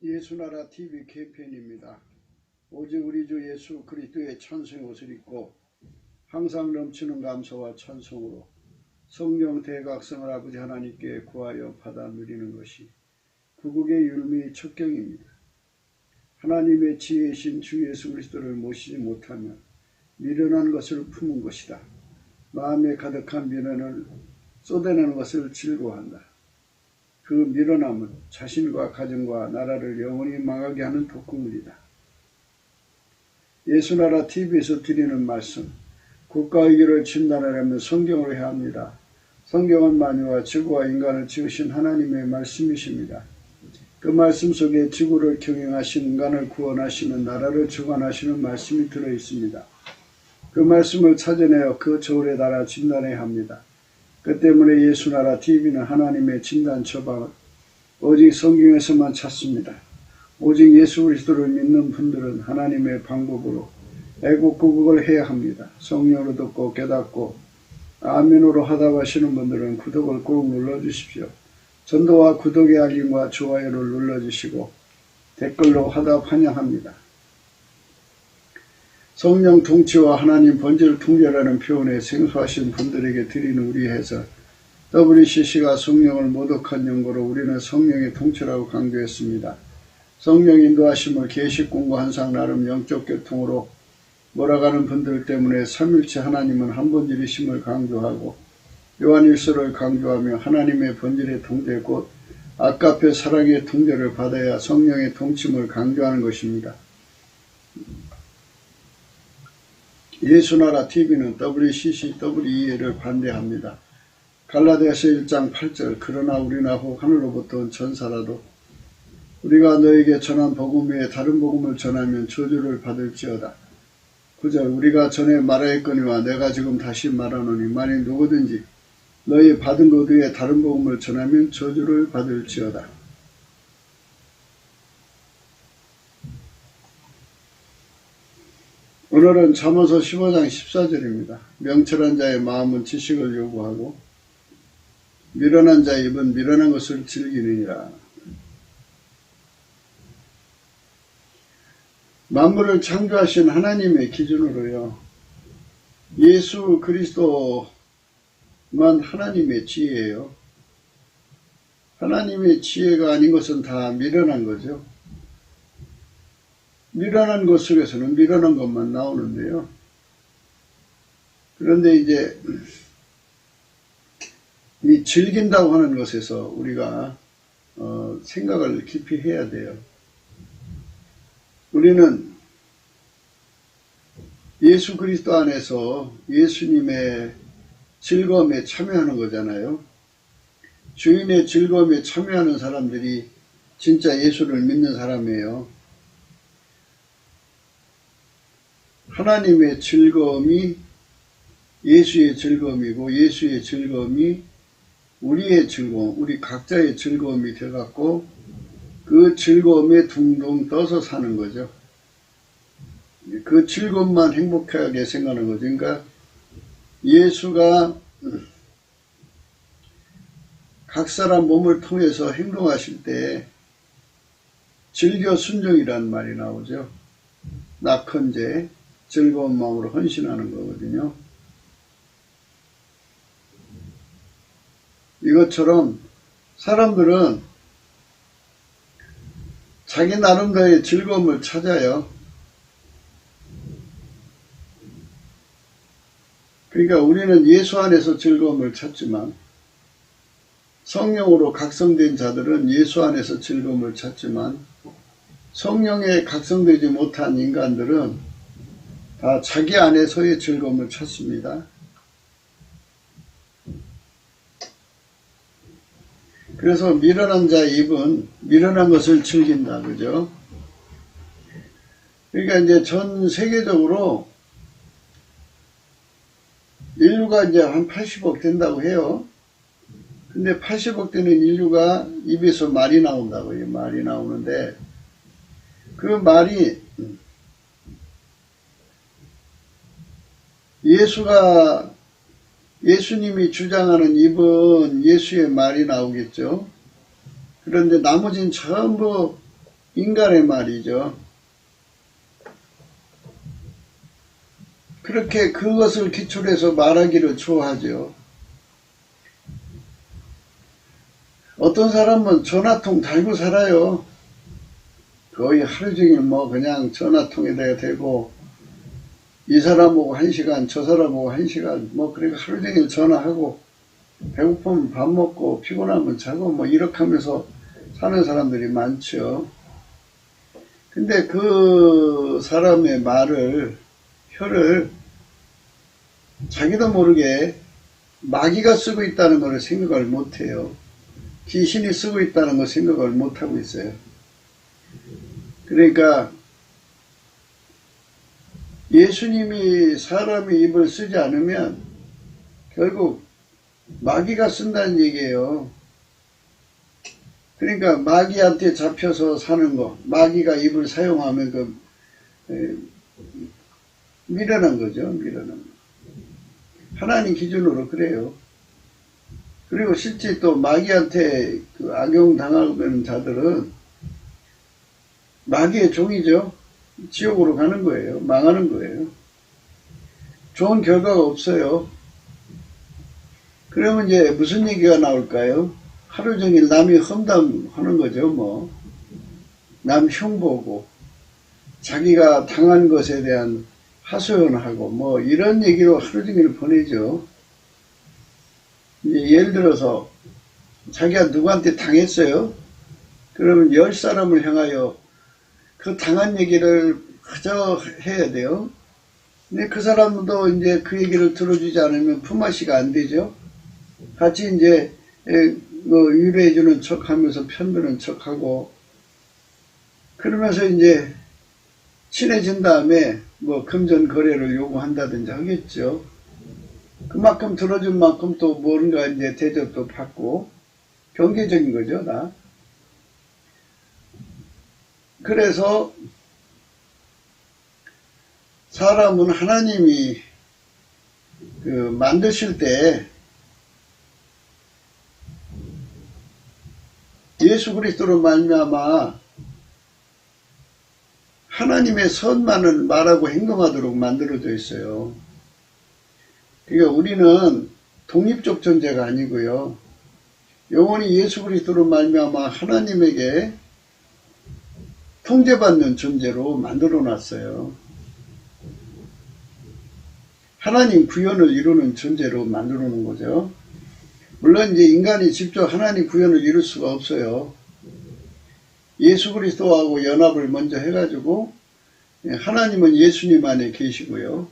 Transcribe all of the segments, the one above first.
예수나라 TV 캠페인입니다. 오직 우리 주 예수 그리스도의 찬송의 옷을 입고 항상 넘치는 감사와 찬송으로 성령 대각성을 아버지 하나님께 구하여 받아 누리는 것이 구국의 율무의 첩경입니다. 하나님의 지혜이신 주 예수 그리스도를 모시지 못하면 미련한 것을 품은 것이다. 마음에 가득한 미련을 쏟아내는 것을 즐거워한다. 그 미련함은 자신과 가정과 나라를 영원히 망하게 하는 독극물이다. 예수나라 TV에서 드리는 말씀, 국가의 길을 진단하려면 성경을 해야 합니다. 성경은 만유와 지구와 인간을 지으신 하나님의 말씀이십니다. 그 말씀 속에 지구를 경영하신 인간을 구원하시는 나라를 주관하시는 말씀이 들어있습니다. 그 말씀을 찾아내어 그 저울에 달아 진단해야 합니다. 그 때문에 예수나라 TV는 하나님의 진단 처방을 오직 성경에서만 찾습니다. 오직 예수 그리스도를 믿는 분들은 하나님의 방법으로 애국구국을 해야 합니다. 성령으로 듣고 깨닫고 아멘으로 하답하시는 분들은 구독을 꼭 눌러주십시오. 전도와 구독의 알림과 좋아요를 눌러주시고 댓글로 하답 환영합니다. 성령 통치와 하나님 본질 통제라는 표현에 생소하신 분들에게 드리는 우리 해설, WCC가 성령을 모독한 연고로 우리는 성령의 통치라고 강조했습니다. 성령 인도하심을 계시 공부 한상 나름 영적 교통으로 몰아가는 분들 때문에 삼일체 하나님은 한 본질이심을 강조하고 요한일서를 강조하며 하나님의 본질의 통제 곧 아까페 사랑의 통제를 받아야 성령의 통침을 강조하는 것입니다. 예수나라 TV는 WCC, WEA를 반대합니다. 갈라디아서 1장 8절 그러나 우리나 혹 하늘로부터 온 전사라도 우리가 너에게 전한 복음 외에 다른 복음을 전하면 저주를 받을지어다. 9절 우리가 전에 말하였거니와 내가 지금 다시 말하노니 만일 누구든지 너희 받은 것 외에 다른 복음을 전하면 저주를 받을지어다. 오늘은 잠언서 15장 14절입니다. 명철한 자의 마음은 지식을 요구하고 미련한 자의 입은 미련한 것을 즐기느니라. 만물을 창조하신 하나님의 기준으로요. 예수 그리스도만 하나님의 지혜예요. 하나님의 지혜가 아닌 것은 다 미련한 거죠. 미련한 것 속에서는 미련한 것만 나오는데요. 그런데 이제 이 즐긴다고 하는 것에서 우리가 생각을 깊이 해야 돼요. 우리는 예수 그리스도 안에서 예수님의 즐거움에 참여하는 거잖아요. 주인의 즐거움에 참여하는 사람들이 진짜 예수를 믿는 사람이에요. 하나님의 즐거움이 예수의 즐거움이고 예수의 즐거움이 우리의 즐거움, 우리 각자의 즐거움이 되어갖고 그 즐거움에 둥둥 떠서 사는 거죠. 그 즐거움만 행복하게 생각하는 거죠. 그러니까 예수가 각 사람 몸을 통해서 행동하실 때 즐겨 순종이라는 말이 나오죠. 낙헌제, 즐거운 마음으로 헌신하는 거거든요. 이것처럼 사람들은 자기 나름대로의 즐거움을 찾아요. 그러니까 우리는 예수 안에서 즐거움을 찾지만 성령으로 각성된 자들은 예수 안에서 즐거움을 찾지만 성령에 각성되지 못한 인간들은 다 자기 안에서의 즐거움을 찾습니다. 그래서 미련한 자의 입은 미련한 것을 즐긴다. 그죠? 그러니까 이제 전 세계적으로 인류가 이제 한 80억 된다고 해요. 근데 80억 되는 인류가 입에서 말이 나온다고요. 말이 나오는데 그 말이 예수님이 주장하는 입은 예수의 말이 나오겠죠. 그런데 나머지는 전부 인간의 말이죠. 그렇게 그것을 기초로 해서 말하기를 좋아하죠. 어떤 사람은 전화통 달고 살아요. 거의 하루 종일 그냥 전화통에다가 대고 이 사람하고 1시간 저 사람하고 1시간 그러니까 하루 종일 전화하고 배고프면 밥 먹고 피곤하면 자고 이렇게 하면서 사는 사람들이 많죠. 근데 그 사람의 혀를 자기도 모르게 마귀가 쓰고 있다는 걸 생각을 못해요. 귀신이 쓰고 있다는 걸 생각을 못하고 있어요. 그러니까 예수님이 사람의 입을 쓰지 않으면 결국 마귀가 쓴다는 얘기예요. 그러니까 마귀한테 잡혀서 사는 거, 마귀가 입을 사용하면 미련한 거죠. 미련한 거. 하나님 기준으로 그래요. 그리고 실제 또 마귀한테 악용당하는 자들은 마귀의 종이죠. 지옥으로 가는 거예요. 망하는 거예요. 좋은 결과가 없어요. 그러면 이제 무슨 얘기가 나올까요? 하루 종일 남이 험담하는 거죠. 남 흉보고 자기가 당한 것에 대한 하소연하고 이런 얘기로 하루 종일 보내죠. 이제 예를 들어서 자기가 누구한테 당했어요. 그러면 10사람을 향하여 그 당한 얘기를 그저 해야 돼요. 근데 그 사람도 이제 그 얘기를 들어주지 않으면 품앗이가 안 되죠. 같이 이제 위로해주는 척 하면서 편드는 척 하고 그러면서 이제 친해진 다음에 금전 거래를 요구한다든지 하겠죠. 그만큼 들어준 만큼 또 뭔가 이제 대접도 받고 경계적인 거죠, 다. 그래서 사람은 하나님이 만드실 때 예수 그리스도로 말미암아 하나님의 선만을 말하고 행동하도록 만들어져 있어요. 그러니까 우리는 독립적 존재가 아니고요. 영원히 예수 그리스도로 말미암아 하나님에게 통제받는 존재로 만들어 놨어요. 하나님 구현을 이루는 존재로 만들어 놓은 거죠. 물론 이제 인간이 직접 하나님 구현을 이룰 수가 없어요. 예수 그리스도하고 연합을 먼저 해가지고 하나님은 예수님 안에 계시고요.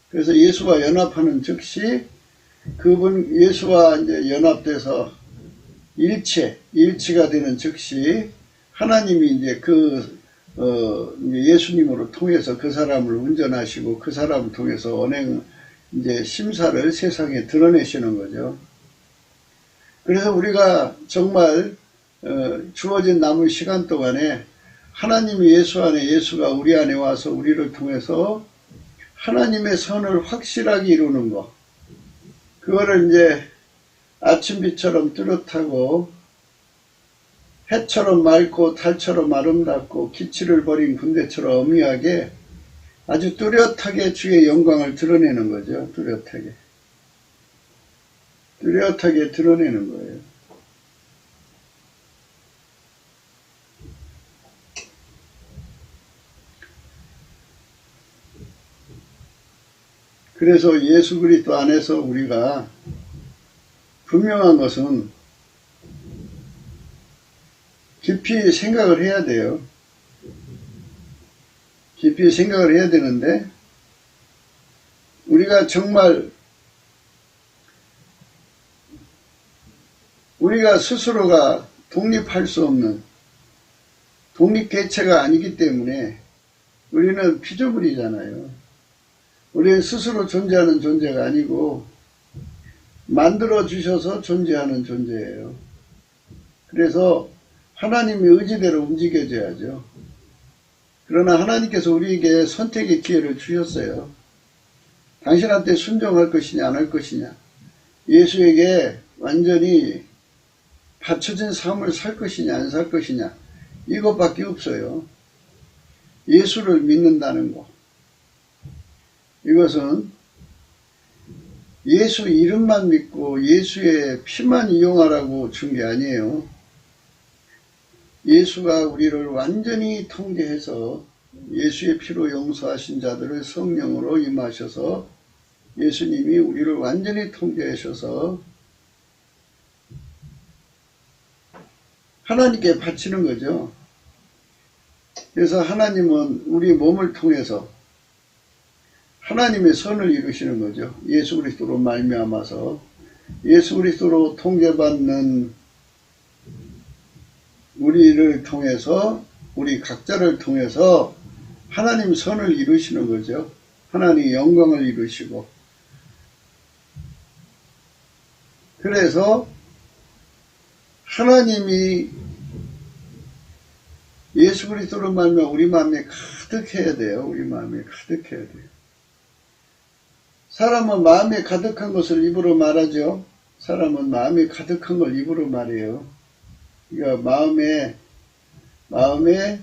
그래서 예수와 연합하는 즉시 그분 예수와 이제 연합돼서 일치가 되는 즉시 하나님이 이제 예수님으로 통해서 그 사람을 운전하시고 그 사람을 통해서 이제 심사를 세상에 드러내시는 거죠. 그래서 우리가 정말 주어진 남은 시간 동안에 하나님이 예수 안에 예수가 우리 안에 와서 우리를 통해서 하나님의 선을 확실하게 이루는 것, 그거를 이제 아침빛처럼 뚜렷하고 해처럼 맑고 달처럼 아름답고 기치를 버린 군대처럼 엄미하게 아주 뚜렷하게 주의 영광을 드러내는 거죠. 뚜렷하게 드러내는 거예요. 그래서 예수 그리스도 안에서 우리가 분명한 것은 깊이 생각을 해야 돼요. 깊이 생각을 해야 되는데 우리가 정말 우리가 스스로가 독립할 수 없는 독립개체가 아니기 때문에 우리는 피조물이잖아요. 우리는 스스로 존재하는 존재가 아니고 만들어 주셔서 존재하는 존재예요. 그래서 하나님의 의지대로 움직여져야죠. 그러나 하나님께서 우리에게 선택의 기회를 주셨어요. 당신한테 순종할 것이냐 안 할 것이냐, 예수에게 완전히 바쳐진 삶을 살 것이냐 안 살 것이냐, 이것밖에 없어요. 예수를 믿는다는 것. 이것은 예수 이름만 믿고 예수의 피만 이용하라고 준 게 아니에요. 예수가 우리를 완전히 통제해서 예수의 피로 용서하신 자들을 성령으로 임하셔서 예수님이 우리를 완전히 통제하셔서 하나님께 바치는 거죠. 그래서 하나님은 우리 몸을 통해서 하나님의 선을 이루시는 거죠. 예수 그리스도로 말미암아서 예수 그리스도로 통제받는 우리를 통해서 우리 각자를 통해서 하나님 선을 이루시는 거죠. 하나님의 영광을 이루시고 그래서 하나님이 예수 그리스도로 말미암아 우리 마음에 가득해야 돼요. 우리 마음에 가득해야 돼요. 사람은 마음에 가득한 것을 입으로 말하죠. 사람은 마음에 가득한 걸 입으로 말해요. 그러니까 마음에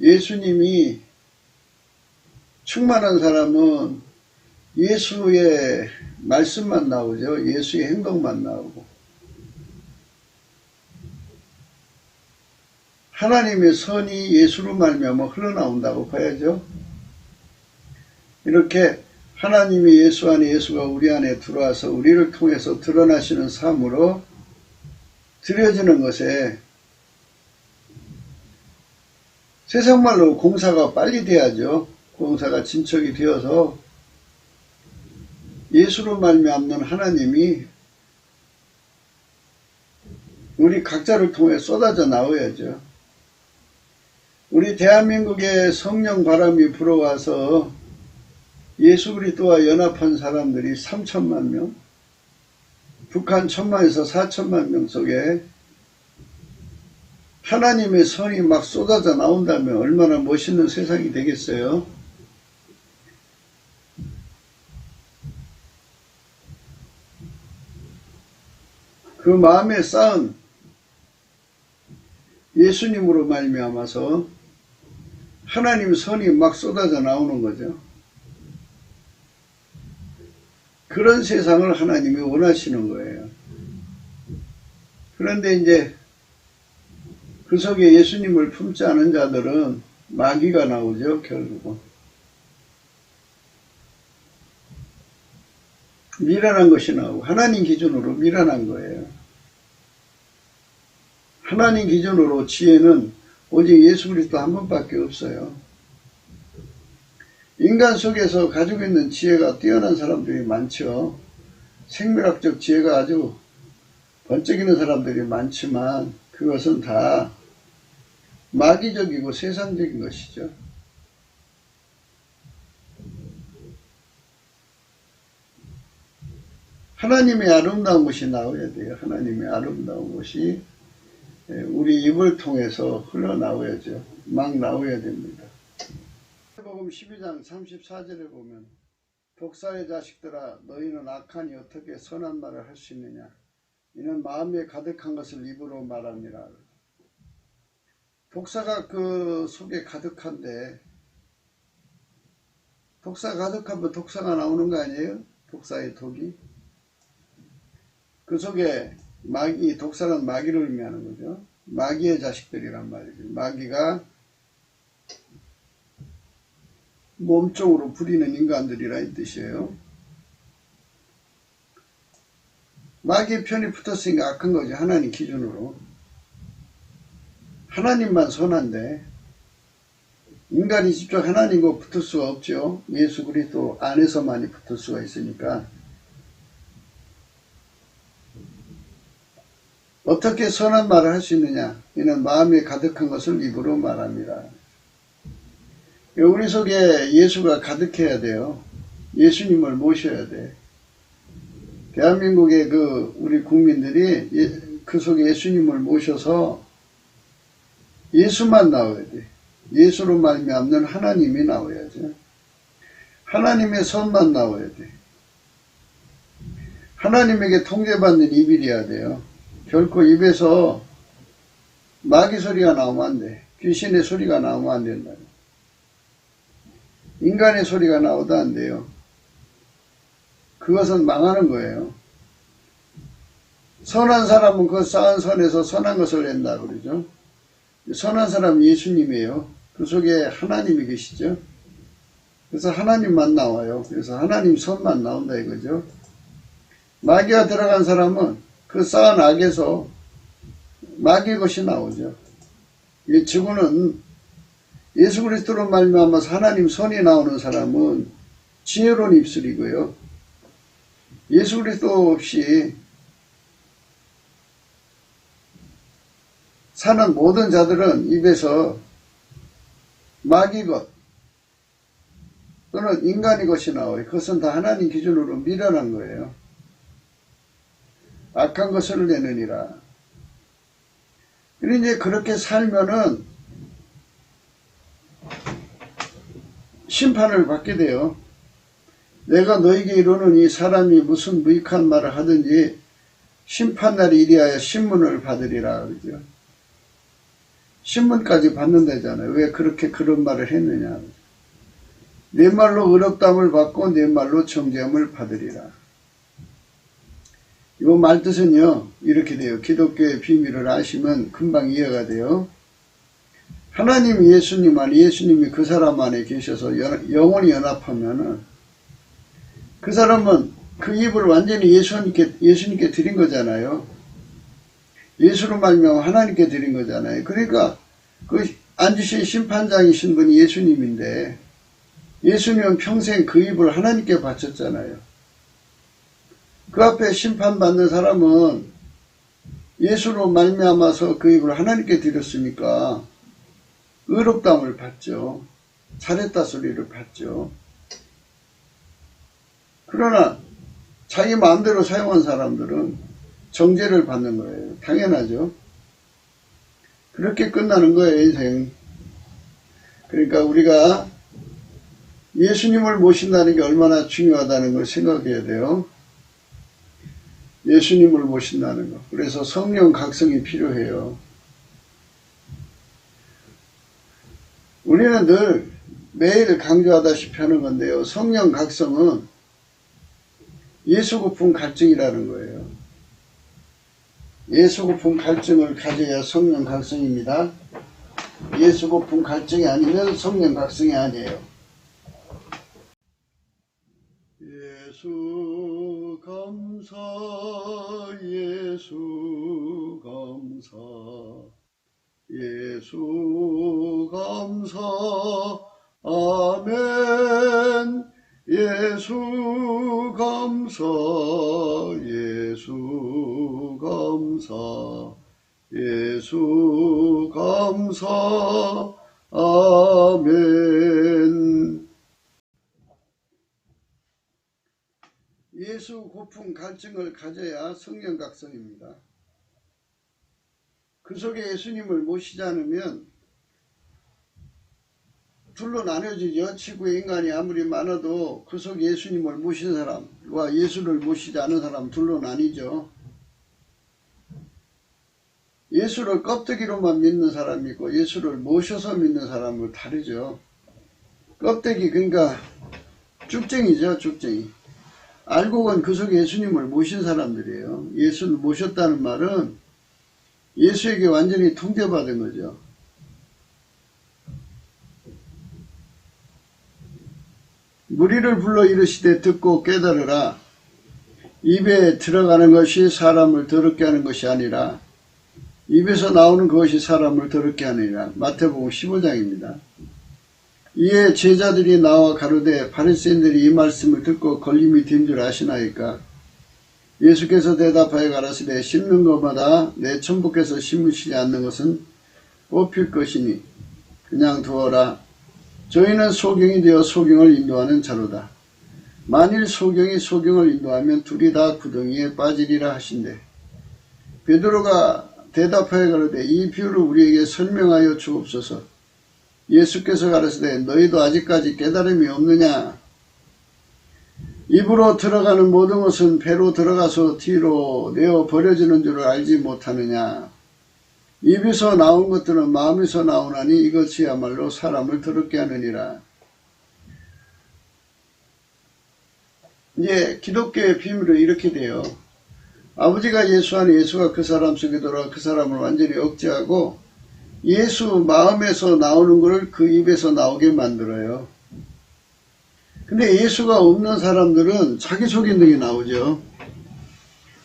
예수님이 충만한 사람은 예수의 말씀만 나오죠. 예수의 행동만 나오고 하나님의 선이 예수로 말미암아 흘러나온다고 봐야죠. 이렇게 하나님이 예수 안에 예수가 우리 안에 들어와서 우리를 통해서 드러나시는 삶으로 드려지는 것에 세상 말로 공사가 빨리 돼야죠. 공사가 진척이 되어서 예수로 말미암는 하나님이 우리 각자를 통해 쏟아져 나와야죠. 우리 대한민국에 성령 바람이 불어와서 예수 그리스도와 연합한 사람들이 3천만 명, 북한 1,000만에서 4천만 명 속에 하나님의 선이 막 쏟아져 나온다면 얼마나 멋있는 세상이 되겠어요? 그 마음에 쌓은 예수님으로 말미암아서 하나님 선이 막 쏟아져 나오는 거죠. 그런 세상을 하나님이 원하시는 거예요. 그런데 이제 그 속에 예수님을 품지 않은 자들은 마귀가 나오죠. 결국은 미련한 것이 나오고 하나님 기준으로 미련한 거예요. 하나님 기준으로 지혜는 오직 예수 그리스도 한 분밖에 없어요. 인간 속에서 가지고 있는 지혜가 뛰어난 사람들이 많죠. 생물학적 지혜가 아주 번쩍이는 사람들이 많지만 그것은 다 마귀적이고 세상적인 것이죠. 하나님의 아름다운 것이 나와야 돼요. 하나님의 아름다운 것이 우리 입을 통해서 흘러나와야죠. 막 나와야 됩니다. 마태복음 12장 34절에 보면 독사의 자식들아 너희는 악하니 어떻게 선한 말을 할 수 있느냐 이는 마음에 가득한 것을 입으로 말합니다. 독사가 그 속에 가득한데 독사 가득하면 독사가 나오는 거 아니에요? 독사의 독이 그 속에 마귀, 독사는 마귀를 의미하는 거죠. 마귀의 자식들이란 말이죠. 마귀가 몸쪽으로 부리는 인간들이라 이 뜻이에요. 마귀의 편이 붙었으니까 악한 거죠. 하나님 기준으로. 하나님만 선한데 인간이 직접 하나님과 붙을 수가 없죠. 예수 그리스도 안에서만이 붙을 수가 있으니까. 어떻게 선한 말을 할 수 있느냐? 이는 마음에 가득한 것을 입으로 말합니다. 우리 속에 예수가 가득해야 돼요. 예수님을 모셔야 돼. 대한민국의 우리 국민들이 그 속에 예수님을 모셔서 예수만 나와야 돼. 예수로 말미암는 하나님이 나와야죠. 하나님의 선만 나와야 돼. 하나님에게 통제받는 입이 돼야 돼요. 결코 입에서 마귀 소리가 나오면 안 돼. 귀신의 소리가 나오면 안 된다. 인간의 소리가 나오도 안 돼요. 그것은 망하는 거예요. 선한 사람은 그 쌓은 선에서 선한 것을 낸다 그러죠. 선한 사람은 예수님이에요. 그 속에 하나님이 계시죠. 그래서 하나님만 나와요. 그래서 하나님 선만 나온다 이거죠. 마귀가 들어간 사람은 그 쌓은 악에서 마귀 것이 나오죠. 이 지구는 예수 그리스도로 말미암아서 하나님 선이 나오는 사람은 지혜로운 입술이고요. 예수 그리스도 없이 사는 모든 자들은 입에서 마귀 것 또는 인간의 것이 나와요. 그것은 다 하나님 기준으로 미련한 거예요. 악한 것을 내느니라. 이제 그렇게 살면은 심판을 받게 돼요. 내가 너에게 이르노니 사람이 무슨 무익한 말을 하든지 심판날이 이리하여 신문을 받으리라 그러죠. 신문까지 받는다잖아요. 왜 그렇게 그런 말을 했느냐. 내 말로 의롭다함을 받고 내 말로 정죄함을 받으리라. 이 말 뜻은요 이렇게 돼요. 기독교의 비밀을 아시면 금방 이해가 돼요. 하나님 예수님 안에 예수님이 그 사람 안에 계셔서 영원히 연합하면은 그 사람은 그 입을 완전히 예수님께 드린 거잖아요. 예수로 말미암아 하나님께 드린 거잖아요. 그러니까 그 앉으신 심판장이신 분이 예수님인데 예수님은 평생 그 입을 하나님께 바쳤잖아요. 그 앞에 심판받는 사람은 예수로 말미암아서 그 입을 하나님께 드렸으니까 의롭다함을 받죠. 잘했다 소리를 받죠. 그러나 자기 마음대로 사용한 사람들은 정죄를 받는 거예요. 당연하죠. 그렇게 끝나는 거예요, 인생. 그러니까 우리가 예수님을 모신다는 게 얼마나 중요하다는 걸 생각해야 돼요. 예수님을 모신다는 거. 그래서 성령 각성이 필요해요. 우리는 늘 매일 강조하다시피 하는 건데요. 성령 각성은 예수 고품 갈증이라는 거예요. 예수 고품 갈증을 가져야 성령 각성입니다. 예수 고품 갈증이 아니면 성령 각성이 아니에요. 예수 감사 예수 감사 예수 감사 아멘 예수 감사 예수 감사 예수 감사 아멘. 예수 고품 갈증을 가져야 성령 각성입니다. 그 속에 예수님을 모시지 않으면 둘로 나눠지죠. 지구의 인간이 아무리 많아도 그 속에 예수님을 모신 사람과 예수를 모시지 않은 사람 둘로 나뉘죠. 예수를 껍데기로만 믿는 사람이 있고 예수를 모셔서 믿는 사람은 다르죠. 껍데기 그러니까 쭉쟁이죠. 쭉쟁이. 알고는 그 속에 예수님을 모신 사람들이에요. 예수를 모셨다는 말은 예수에게 완전히 통제받은 거죠. 무리를 불러 이르시되 듣고 깨달으라. 입에 들어가는 것이 사람을 더럽게 하는 것이 아니라 입에서 나오는 것이 사람을 더럽게 하느니라. 마태복음 15장입니다. 이에 제자들이 나와 가로되 바리새인들이 이 말씀을 듣고 걸림이 된 줄 아시나이까. 예수께서 대답하여 가라사대 심는 것마다 내 천부께서 심으시지 않는 것은 뽑힐 것이니 그냥 두어라. 저희는 소경이 되어 소경을 인도하는 자로다. 만일 소경이 소경을 인도하면 둘이 다 구덩이에 빠지리라 하신대. 베드로가 대답하여 가로되 이 비유를 우리에게 설명하여 주옵소서. 예수께서 가라사대 너희도 아직까지 깨달음이 없느냐. 입으로 들어가는 모든 것은 배로 들어가서 뒤로 내어 버려지는 줄을 알지 못하느냐. 입에서 나온 것들은 마음에서 나오나니 이것이야말로 사람을 더럽게 하느니라. 이제 기독교의 비밀은 이렇게 돼요. 아버지가 예수하니 예수가 그 사람 속에 들어와 그 사람을 완전히 억제하고 예수 마음에서 나오는 것을 그 입에서 나오게 만들어요. 근데 예수가 없는 사람들은 자기 속에 있는 게 나오죠.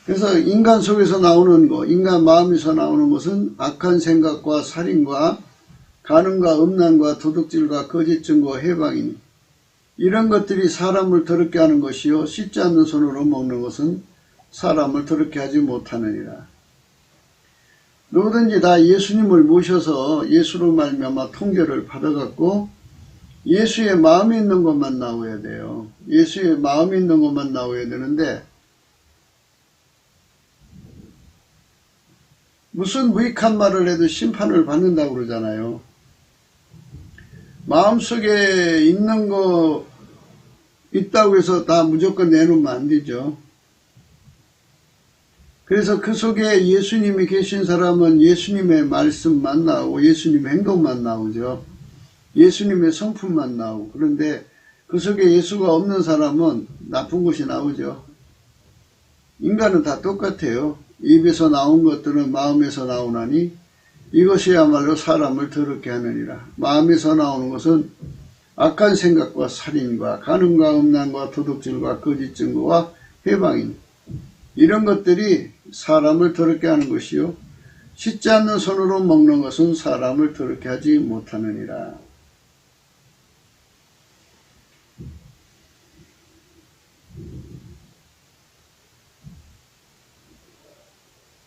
그래서 인간 속에서 나오는 것, 인간 마음에서 나오는 것은 악한 생각과 살인과 간음과 음란과 도둑질과 거짓 증거, 해방이니 이런 것들이 사람을 더럽게 하는 것이요 씻지 않는 손으로 먹는 것은 사람을 더럽게 하지 못하느니라. 누구든지 다 예수님을 모셔서 예수로 말미암아 통결을 받아갖고 예수의 마음이 있는 것만 나오야 돼요. 예수의 마음이 있는 것만 나오야 되는데 무슨 무익한 말을 해도 심판을 받는다고 그러잖아요. 마음속에 있는 거 있다고 해서 다 무조건 내놓으면 안 되죠. 그래서 그 속에 예수님이 계신 사람은 예수님의 말씀만 나오고 예수님의 행동만 나오죠. 예수님의 성품만 나오고. 그런데 그 속에 예수가 없는 사람은 나쁜 것이 나오죠. 인간은 다 똑같아요. 입에서 나온 것들은 마음에서 나오나니 이것이야말로 사람을 더럽게 하느니라. 마음에서 나오는 것은 악한 생각과 살인과 간음과 음란과 도둑질과 거짓 증거와 해방이니 이런 것들이 사람을 더럽게 하는 것이요 씻지 않는 손으로 먹는 것은 사람을 더럽게 하지 못하느니라.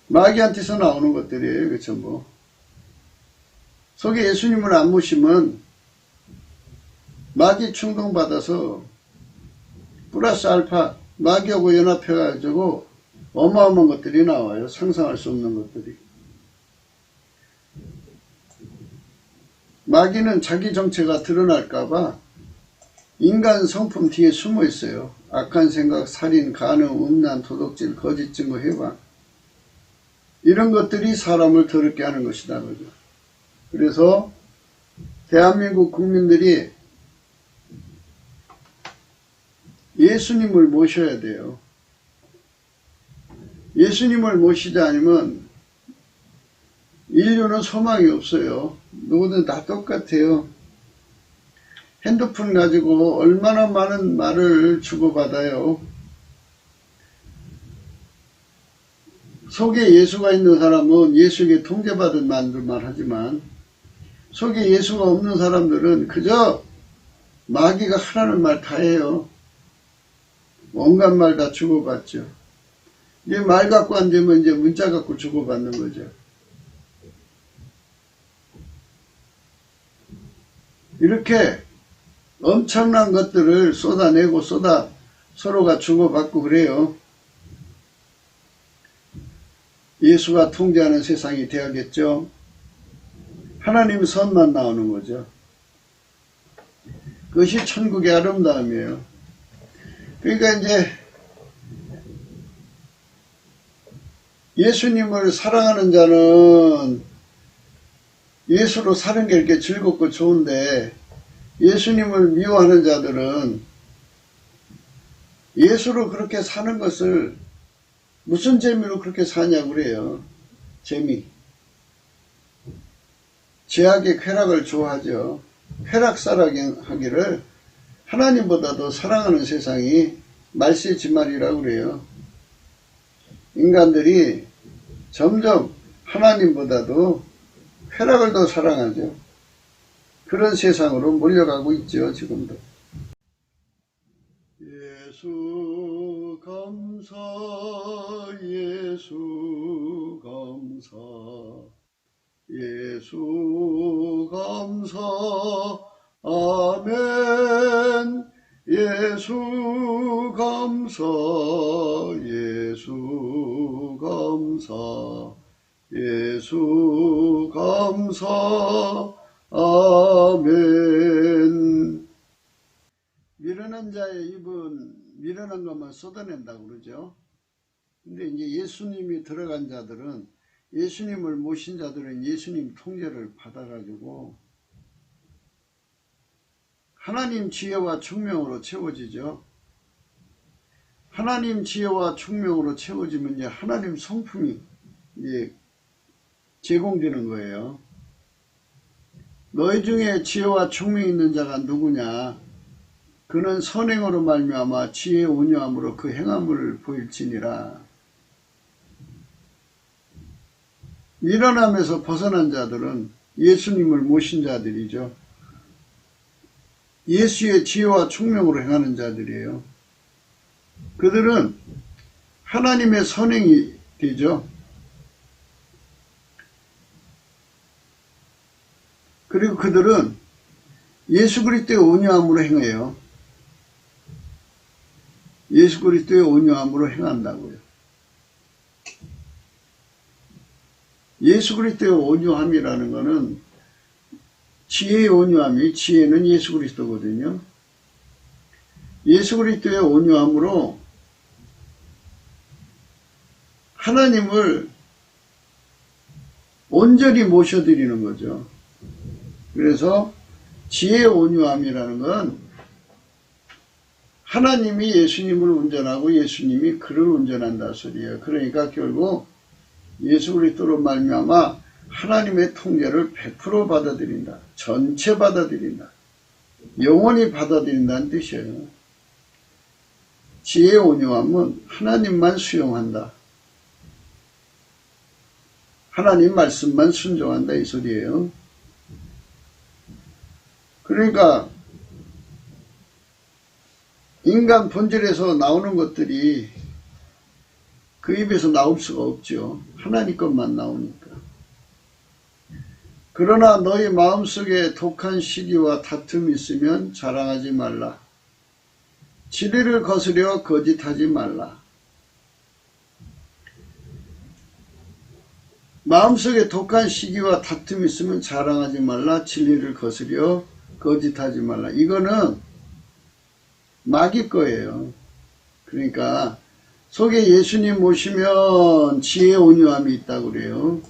마귀한테서 나오는 것들이에요. 그렇죠? 뭐 속에 예수님을 안 모시면 마귀 충동받아서 플러스 알파 마귀하고 연합해가지고 어마어마한 것들이 나와요. 상상할 수 없는 것들이. 마귀는 자기 정체가 드러날까봐 인간 성품 뒤에 숨어 있어요. 악한 생각, 살인, 간음, 음란, 도둑질, 거짓 증거, 해방 이런 것들이 사람을 더럽게 하는 것이다. 그죠? 그래서 대한민국 국민들이 예수님을 모셔야 돼요. 예수님을 모시지 않으면 인류는 소망이 없어요. 누구든 다 똑같아요. 핸드폰 가지고 얼마나 많은 말을 주고받아요. 속에 예수가 있는 사람은 예수에게 통제받은 말들만 하지만 속에 예수가 없는 사람들은 그저 마귀가 하라는 말 다 해요. 온갖 말 다 주고받죠. 이제 말 갖고 안 되면 이제 문자 갖고 주고받는 거죠. 이렇게 엄청난 것들을 쏟아내고 서로가 주고받고 그래요. 예수가 통제하는 세상이 되어야겠죠. 하나님 선만 나오는 거죠. 그것이 천국의 아름다움이에요. 그러니까 이제 예수님을 사랑하는 자는 예수로 사는 게 이렇게 즐겁고 좋은데 예수님을 미워하는 자들은 예수로 그렇게 사는 것을 무슨 재미로 그렇게 사냐고 그래요. 재미. 죄악의 쾌락을 좋아하죠. 쾌락사랑하기를 하나님보다도 사랑하는 세상이 말세지말이라고 그래요. 인간들이 점점 하나님보다도 쾌락을 더 사랑하죠. 그런 세상으로 몰려가고 있죠. 지금도. 예수 감사 예수 감사 예수 감사 아멘 예수 감사 예수 감사 예수 감사 아멘. 미련한 자의 입은 미련한 것만 쏟아낸다고 그러죠. 근데 이제 예수님이 들어간 자들은 예수님을 모신 자들은 예수님 통제를 받아가지고 하나님 지혜와 총명으로 채워지죠. 하나님 지혜와 총명으로 채워지면 이제 하나님 성품이 이제 제공되는 거예요. 너희 중에 지혜와 총명이 있는 자가 누구냐? 그는 선행으로 말미암아 지혜의 온유함으로 그 행함을 보일지니라. 미련함에서 벗어난 자들은 예수님을 모신 자들이죠. 예수의 지혜와 총명으로 행하는 자들이에요. 그들은 하나님의 선행이 되죠. 그리고 그들은 예수 그리스도의 온유함으로 행해요. 예수 그리스도의 온유함으로 행한다고요. 예수 그리스도의 온유함이라는 것은 지혜의 온유함이, 지혜는 예수 그리스도거든요. 예수 그리스도의 온유함으로 하나님을 온전히 모셔드리는 거죠. 그래서 지혜의 온유함이라는 건 하나님이 예수님을 운전하고 예수님이 그를 운전한다 소리예요. 그러니까 결국 예수 그리스도로 말미암아 하나님의 통제를 100% 받아들인다. 전체 받아들인다. 영원히 받아들인다는 뜻이에요. 지혜의 온유함은 하나님만 수용한다. 하나님 말씀만 순종한다 이 소리예요. 그러니까 인간 본질에서 나오는 것들이 그 입에서 나올 수가 없죠. 하나님 것만 나오니까. 그러나 너희 마음속에 독한 시기와 다툼이 있으면 자랑하지 말라. 진리를 거스려 거짓하지 말라. 마음속에 독한 시기와 다툼이 있으면 자랑하지 말라. 진리를 거스려 거짓하지 말라. 이거는 마귀 거예요. 그러니까 속에 예수님 모시면 지혜의 온유함이 있다고 그래요.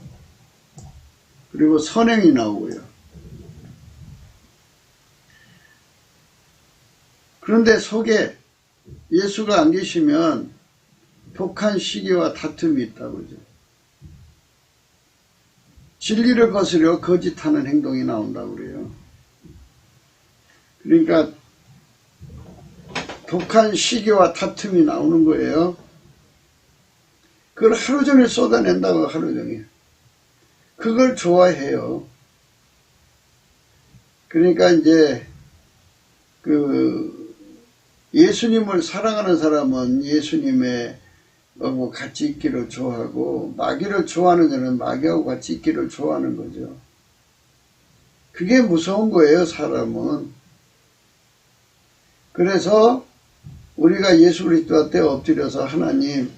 그리고 선행이 나오고요. 그런데 속에 예수가 안 계시면 독한 시기와 다툼이 있다고 그러죠. 진리를 거스려 거짓하는 행동이 나온다고 그래요. 그러니까 독한 시기와 다툼이 나오는 거예요. 그걸 하루 종일 쏟아낸다고 하루 종일. 그걸 좋아해요. 그러니까 이제 예수님을 사랑하는 사람은 예수님의 같이 있기를 좋아하고 마귀를 좋아하는 자는 마귀하고 같이 있기를 좋아하는 거죠. 그게 무서운 거예요, 사람은. 그래서 우리가 예수 그리스도한테 엎드려서 하나님,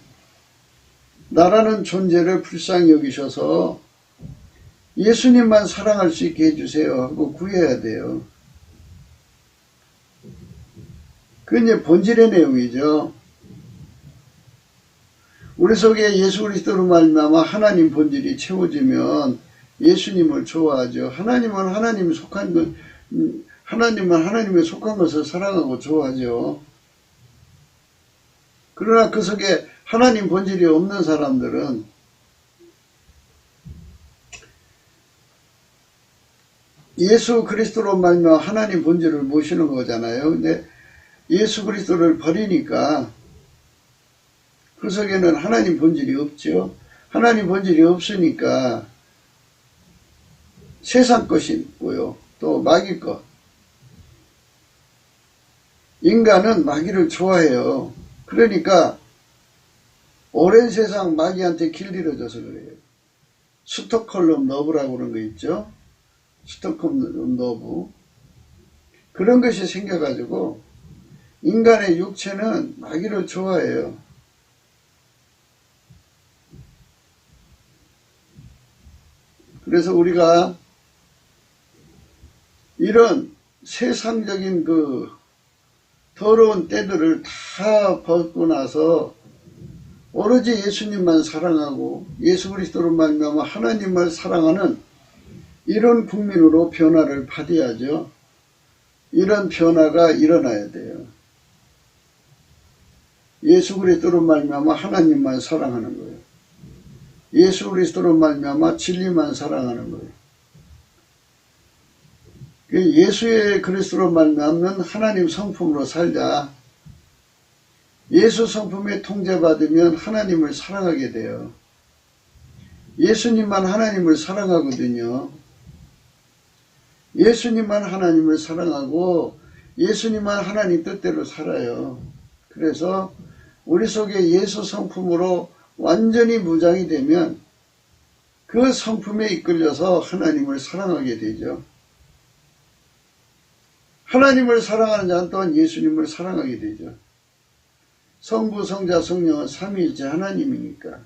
나라는 존재를 불쌍히 여기셔서 예수님만 사랑할 수 있게 해주세요 하고 구해야 돼요. 그게 이제 본질의 내용이죠. 우리 속에 예수 그리스도로 말미암아 하나님 본질이 채워지면 예수님을 좋아하죠. 하나님은 하나님에 속한 것을 사랑하고 좋아하죠. 그러나 그 속에 하나님 본질이 없는 사람들은 예수 그리스도로 말미암아 하나님 본질을 모시는 거잖아요. 근데 예수 그리스도를 버리니까 그 속에는 하나님 본질이 없죠. 하나님 본질이 없으니까 세상 것이 있고요. 또 마귀 것. 인간은 마귀를 좋아해요. 그러니까 오랜 세상 마귀한테 길들여져서 그래요. 스톡홀름 러브라고 그런 거 있죠. 스톡홀름 러브. 그런 것이 생겨가지고 인간의 육체는 마귀를 좋아해요. 그래서 우리가 이런 세상적인 더러운 때들을 다 벗고 나서 오로지 예수님만 사랑하고 예수 그리스도로 말미암아 하나님을 사랑하는 이런 국민으로 변화를 받아야죠. 이런 변화가 일어나야 돼요. 예수 그리스도로 말미암아 하나님만 사랑하는 거예요. 예수 그리스도로 말미암아 진리만 사랑하는 거예요. 예수의 그리스도로 말미암는 하나님 성품으로 살자. 예수 성품에 통제받으면 하나님을 사랑하게 돼요. 예수님만 하나님을 사랑하거든요. 예수님만 하나님을 사랑하고 예수님만 하나님 뜻대로 살아요. 그래서 우리 속에 예수 성품으로 완전히 무장이 되면 그 성품에 이끌려서 하나님을 사랑하게 되죠. 하나님을 사랑하는 자는 또한 예수님을 사랑하게 되죠. 성부, 성자, 성령은 삼위일체 하나님이니까.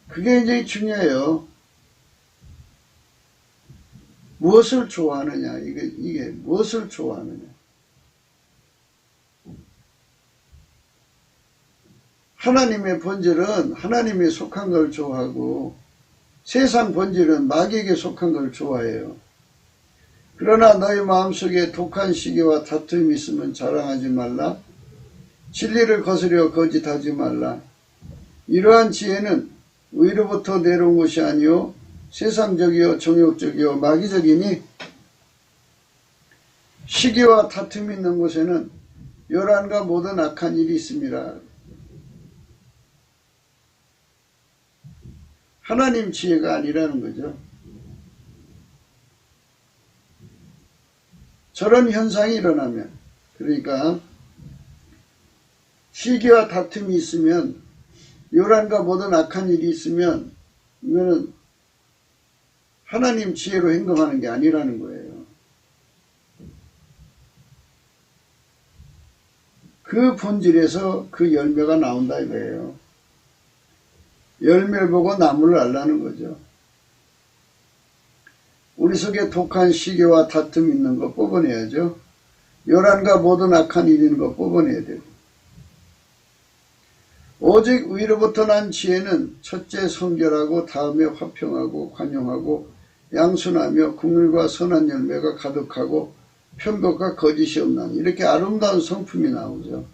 그게 굉장히 중요해요. 무엇을 좋아하느냐, 이게 무엇을 좋아하느냐. 하나님의 본질은 하나님에 속한 걸 좋아하고 세상 본질은 마귀에게 속한 걸 좋아해요. 그러나 너희 마음속에 독한 시기와 다툼이 있으면 자랑하지 말라. 진리를 거스려 거짓하지 말라. 이러한 지혜는 의로부터 내려온 것이 아니요 세상적이요 정욕적이요 마귀적이니 시기와 다툼이 있는 곳에는 요란과 모든 악한 일이 있습니다. 하나님 지혜가 아니라는 거죠. 저런 현상이 일어나면, 그러니까 시기와 다툼이 있으면, 요란과 모든 악한 일이 있으면 이거는 하나님 지혜로 행동하는 게 아니라는 거예요. 그 본질에서 그 열매가 나온다 이거예요. 열매를 보고 나무를 알라는 거죠. 우리 속에 독한 시기와 다툼 있는 거 뽑아내야죠. 요란과 모든 악한 일 있는 거 뽑아내야 돼요. 오직 위로부터 난 지혜는 첫째 성결하고 다음에 화평하고 관용하고 양순하며 긍휼과 선한 열매가 가득하고 편법과 거짓이 없나니 이렇게 아름다운 성품이 나오죠.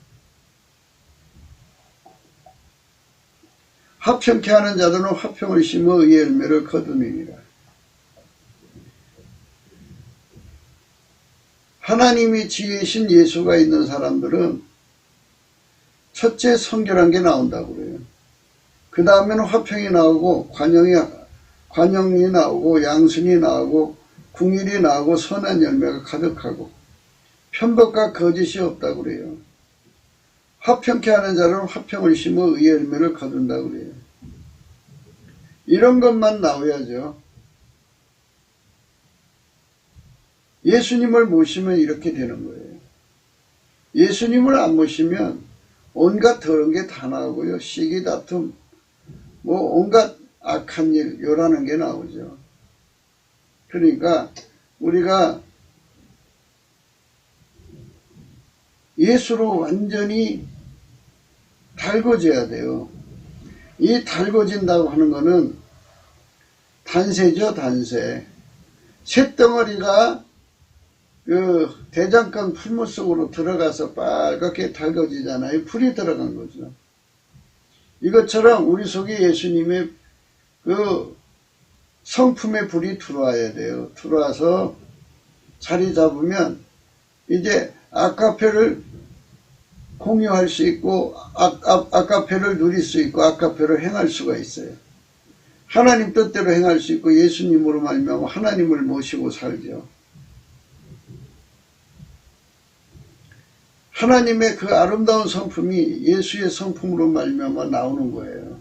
화평케 하는 자들은 화평을 심어 의의 열매를 거두느니라. 하나님이 지혜이신 예수가 있는 사람들은 첫째 성결한 게 나온다고 그래요. 그 다음에는 화평이 나오고 관용이 나오고 양순이 나오고 궁일이 나오고 선한 열매가 가득하고 편법과 거짓이 없다고 그래요. 화평케 하는 자는 화평을 심어 의의 열매를 거둔다고 그래요. 이런 것만 나와야죠. 예수님을 모시면 이렇게 되는 거예요. 예수님을 안 모시면 온갖 더러운 게 다 나오고요. 시기 다툼, 온갖 악한 일, 요라는 게 나오죠. 그러니까 우리가 예수로 완전히 달궈져야 돼요. 이 달궈진다고 하는 거는 단새죠, 단새. 쇳덩어리가 그 대장간 풀무 속으로 들어가서 빨갛게 달궈지잖아요. 불이 들어간 거죠. 이것처럼 우리 속에 예수님의 그 성품의 불이 들어와야 돼요. 들어와서 자리 잡으면 이제 아까페를 공유할 수 있고 아까페를 누릴 수 있고 아까페를 행할 수가 있어요. 하나님 뜻대로 행할 수 있고 예수님으로 말미암아 하나님을 모시고 살죠. 하나님의 그 아름다운 성품이 예수의 성품으로 말미암아 나오는 거예요.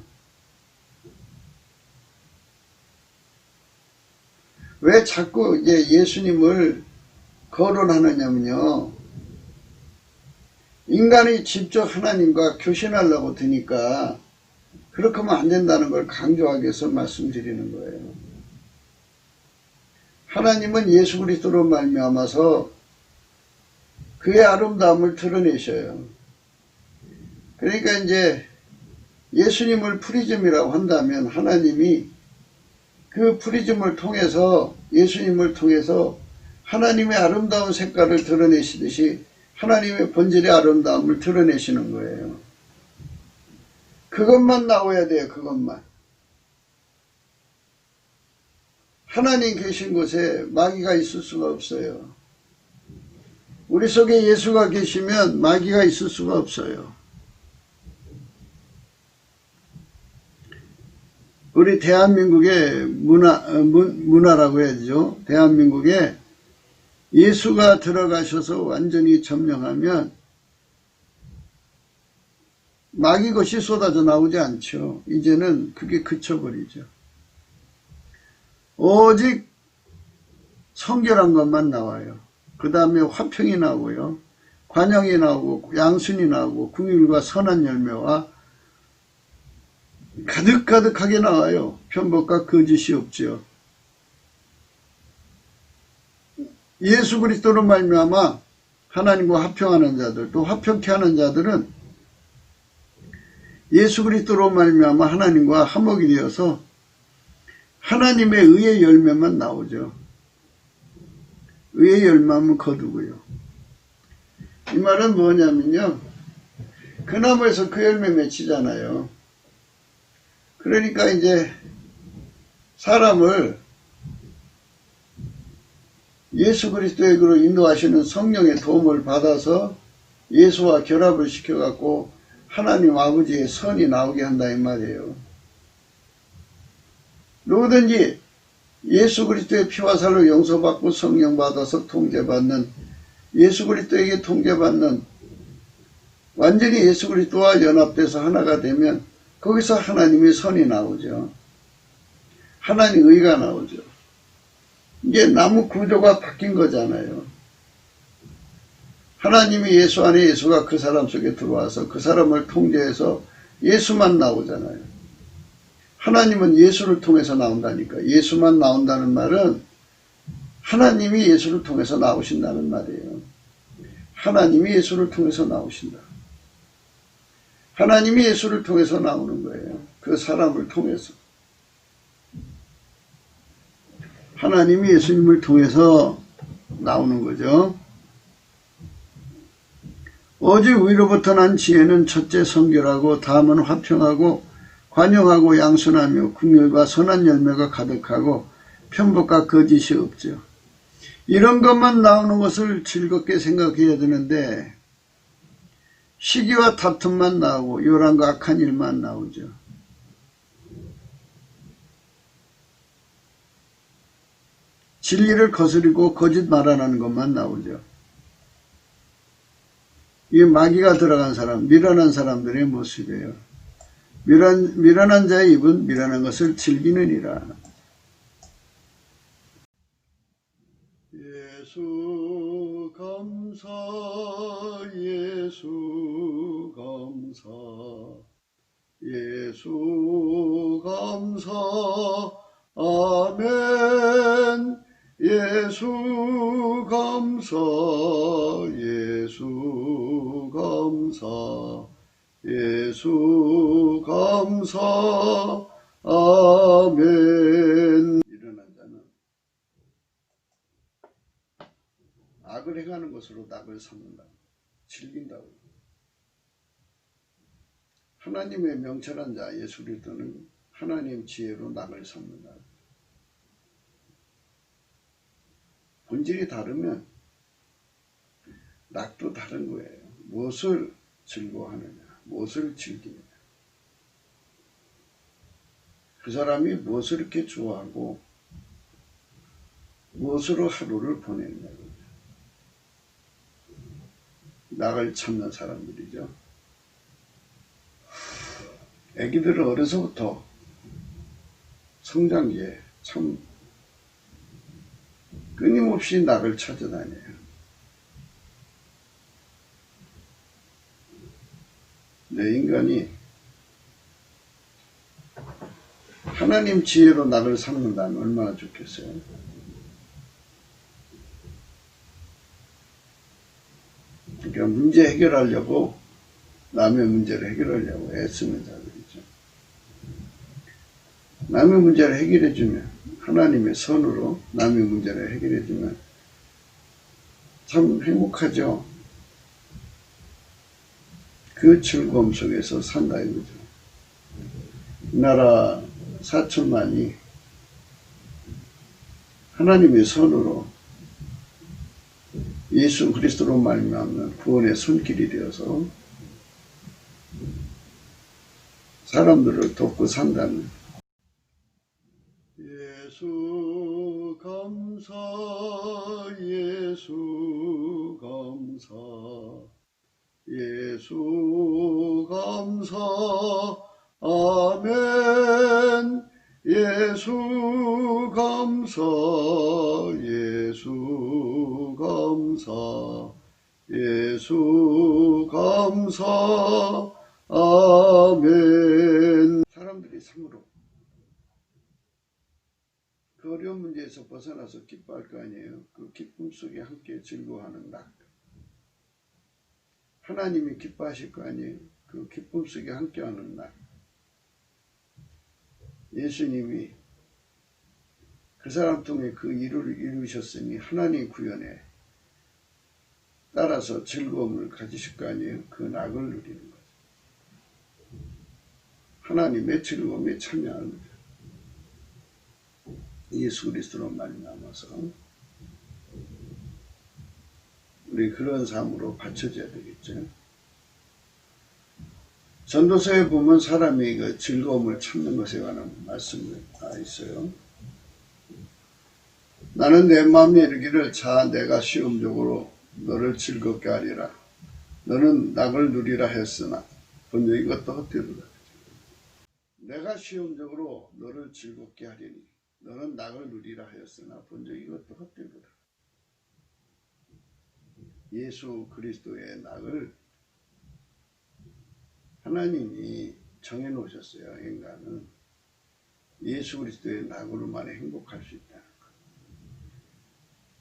왜 자꾸 이제 예수님을 거론하느냐면요. 인간이 직접 하나님과 교신하려고 드니까 그렇게 하면 안 된다는 걸 강조하기 위해서 말씀드리는 거예요. 하나님은 예수 그리스도로 말미암아서 그의 아름다움을 드러내셔요. 그러니까 이제 예수님을 프리즘이라고 한다면 하나님이 그 프리즘을 통해서 예수님을 통해서 하나님의 아름다운 색깔을 드러내시듯이 하나님의 본질의 아름다움을 드러내시는 거예요. 그것만 나와야 돼요. 그것만. 하나님 계신 곳에 마귀가 있을 수가 없어요. 우리 속에 예수가 계시면 마귀가 있을 수가 없어요. 우리 대한민국의 문화라고 해야죠. 대한민국에 예수가 들어가셔서 완전히 점령하면 마귀 것이 쏟아져 나오지 않죠. 이제는 그게 그쳐버리죠. 오직 성결한 것만 나와요. 그 다음에 화평이 나오고요. 관영이 나오고 양순이 나오고 긍휼과 선한 열매와 가득가득하게 나와요. 편법과 거짓이 없죠. 예수 그리스도로 말미암아 하나님과 화평하는 자들, 또 화평케 하는 자들은 예수 그리스도로 말미암아 하나님과 화목이 되어서 하나님의 의의 열매만 나오죠. 의의 열매만 거두고요. 이 말은 뭐냐면요. 그 나무에서 그 열매 맺히잖아요. 그러니까 이제 사람을 예수 그리스도에게로 인도하시는 성령의 도움을 받아서 예수와 결합을 시켜갖고 하나님 아버지의 선이 나오게 한다 이 말이에요. 누구든지 예수 그리스도의 피와 살로 용서받고 성령 받아서 통제받는 예수 그리스도에게 통제받는 완전히 예수 그리스도와 연합돼서 하나가 되면 거기서 하나님의 선이 나오죠. 하나님의 의가 나오죠. 이게 나무 구조가 바뀐 거잖아요. 하나님이 예수 안에 예수가 그 사람 속에 들어와서 그 사람을 통제해서 예수만 나오잖아요. 하나님은 예수를 통해서 나온다니까. 예수만 나온다는 말은 하나님이 예수를 통해서 나오신다는 말이에요. 하나님이 예수를 통해서 나오신다. 하나님이 예수를 통해서 나오는 거예요. 그 사람을 통해서. 하나님이 예수님을 통해서 나오는 거죠. 오직 위로부터 난 지혜는 첫째 성결하고 다음은 화평하고 관용하고 양순하며 긍휼과 선한 열매가 가득하고 편법과 거짓이 없죠. 이런 것만 나오는 것을 즐겁게 생각해야 되는데 시기와 다툼만 나오고 요란과 악한 일만 나오죠. 진리를 거스리고 거짓 말하는 것만 나오죠. 이게 마귀가 들어간 사람, 미련한 사람들의 모습이에요. 미련한 자의 입은 미련한 것을 즐기느니라. 예수 감사, 예수 감사, 예수 감사, 아멘. 예수 감사, 예수 감사, 예수 감사, 아멘. 일어난 자는 악을 행하는 것으로 낙을 삼는다. 즐긴다고. 하나님의 명철한 자 예수 그리스도는 하나님 지혜로 낙을 삼는다. 본질이 다르면 낙도 다른 거예요. 무엇을 즐거워하느냐, 무엇을 즐기느냐. 그 사람이 무엇을 이렇게 좋아하고 무엇으로 하루를 보내느냐. 낙을 참는 사람들이죠. 애기들은 어려서부터 성장기에 참 끊임없이 낙을 찾아다녀요. 내 인간이 하나님 지혜로 낙을 삼는다면 얼마나 좋겠어요. 그러니까 문제 해결하려고 남의 문제를 해결하려고 애쓰는 자들이죠. 남의 문제를 해결해주면, 하나님의 선으로 남의 문제를 해결해주면 참 행복하죠. 그 즐거움 속에서 산다 이거죠. 이 나라 4천만이 하나님의 선으로 예수 그리스도로 말미암는 구원의 손길이 되어서 사람들을 돕고 산다는. 예수 감사, 예수 감사, 예수 감사, 아멘. 예수 감사, 예수 감사, 예수 감사, 아멘. 사람들이 참으로 그 어려운 문제에서 벗어나서 기뻐할 거 아니에요. 그 기쁨 속에 함께 즐거워하는 날. 하나님이 기뻐하실 거 아니에요. 그 기쁨 속에 함께하는 날. 예수님이 그 사람 통해 그 일을 이루셨으니 하나님 구현에 따라서 즐거움을 가지실 거 아니에요. 그 낙을 누리는 거죠. 하나님의 즐거움에 참여하는 거죠. 예수 그리스도로 말미암아서 우리 그런 삶으로 받쳐줘야 되겠죠. 전도서에 보면 사람이 그 즐거움을 찾는 것에 관한 말씀이 있어요. 나는 내 마음에 이르기를 자 내가 시험적으로 너를 즐겁게 하리라. 너는 낙을 누리라 했으나 본즉 이것도 헛되도다. 내가 시험적으로 너를 즐겁게 하리니 너는 낙을 누리라 하였으나 본즉 이것도 헛되도다. 예수 그리스도의 낙을 하나님이 정해놓으셨어요. 인간은 예수 그리스도의 낙으로만 행복할 수 있다는 것.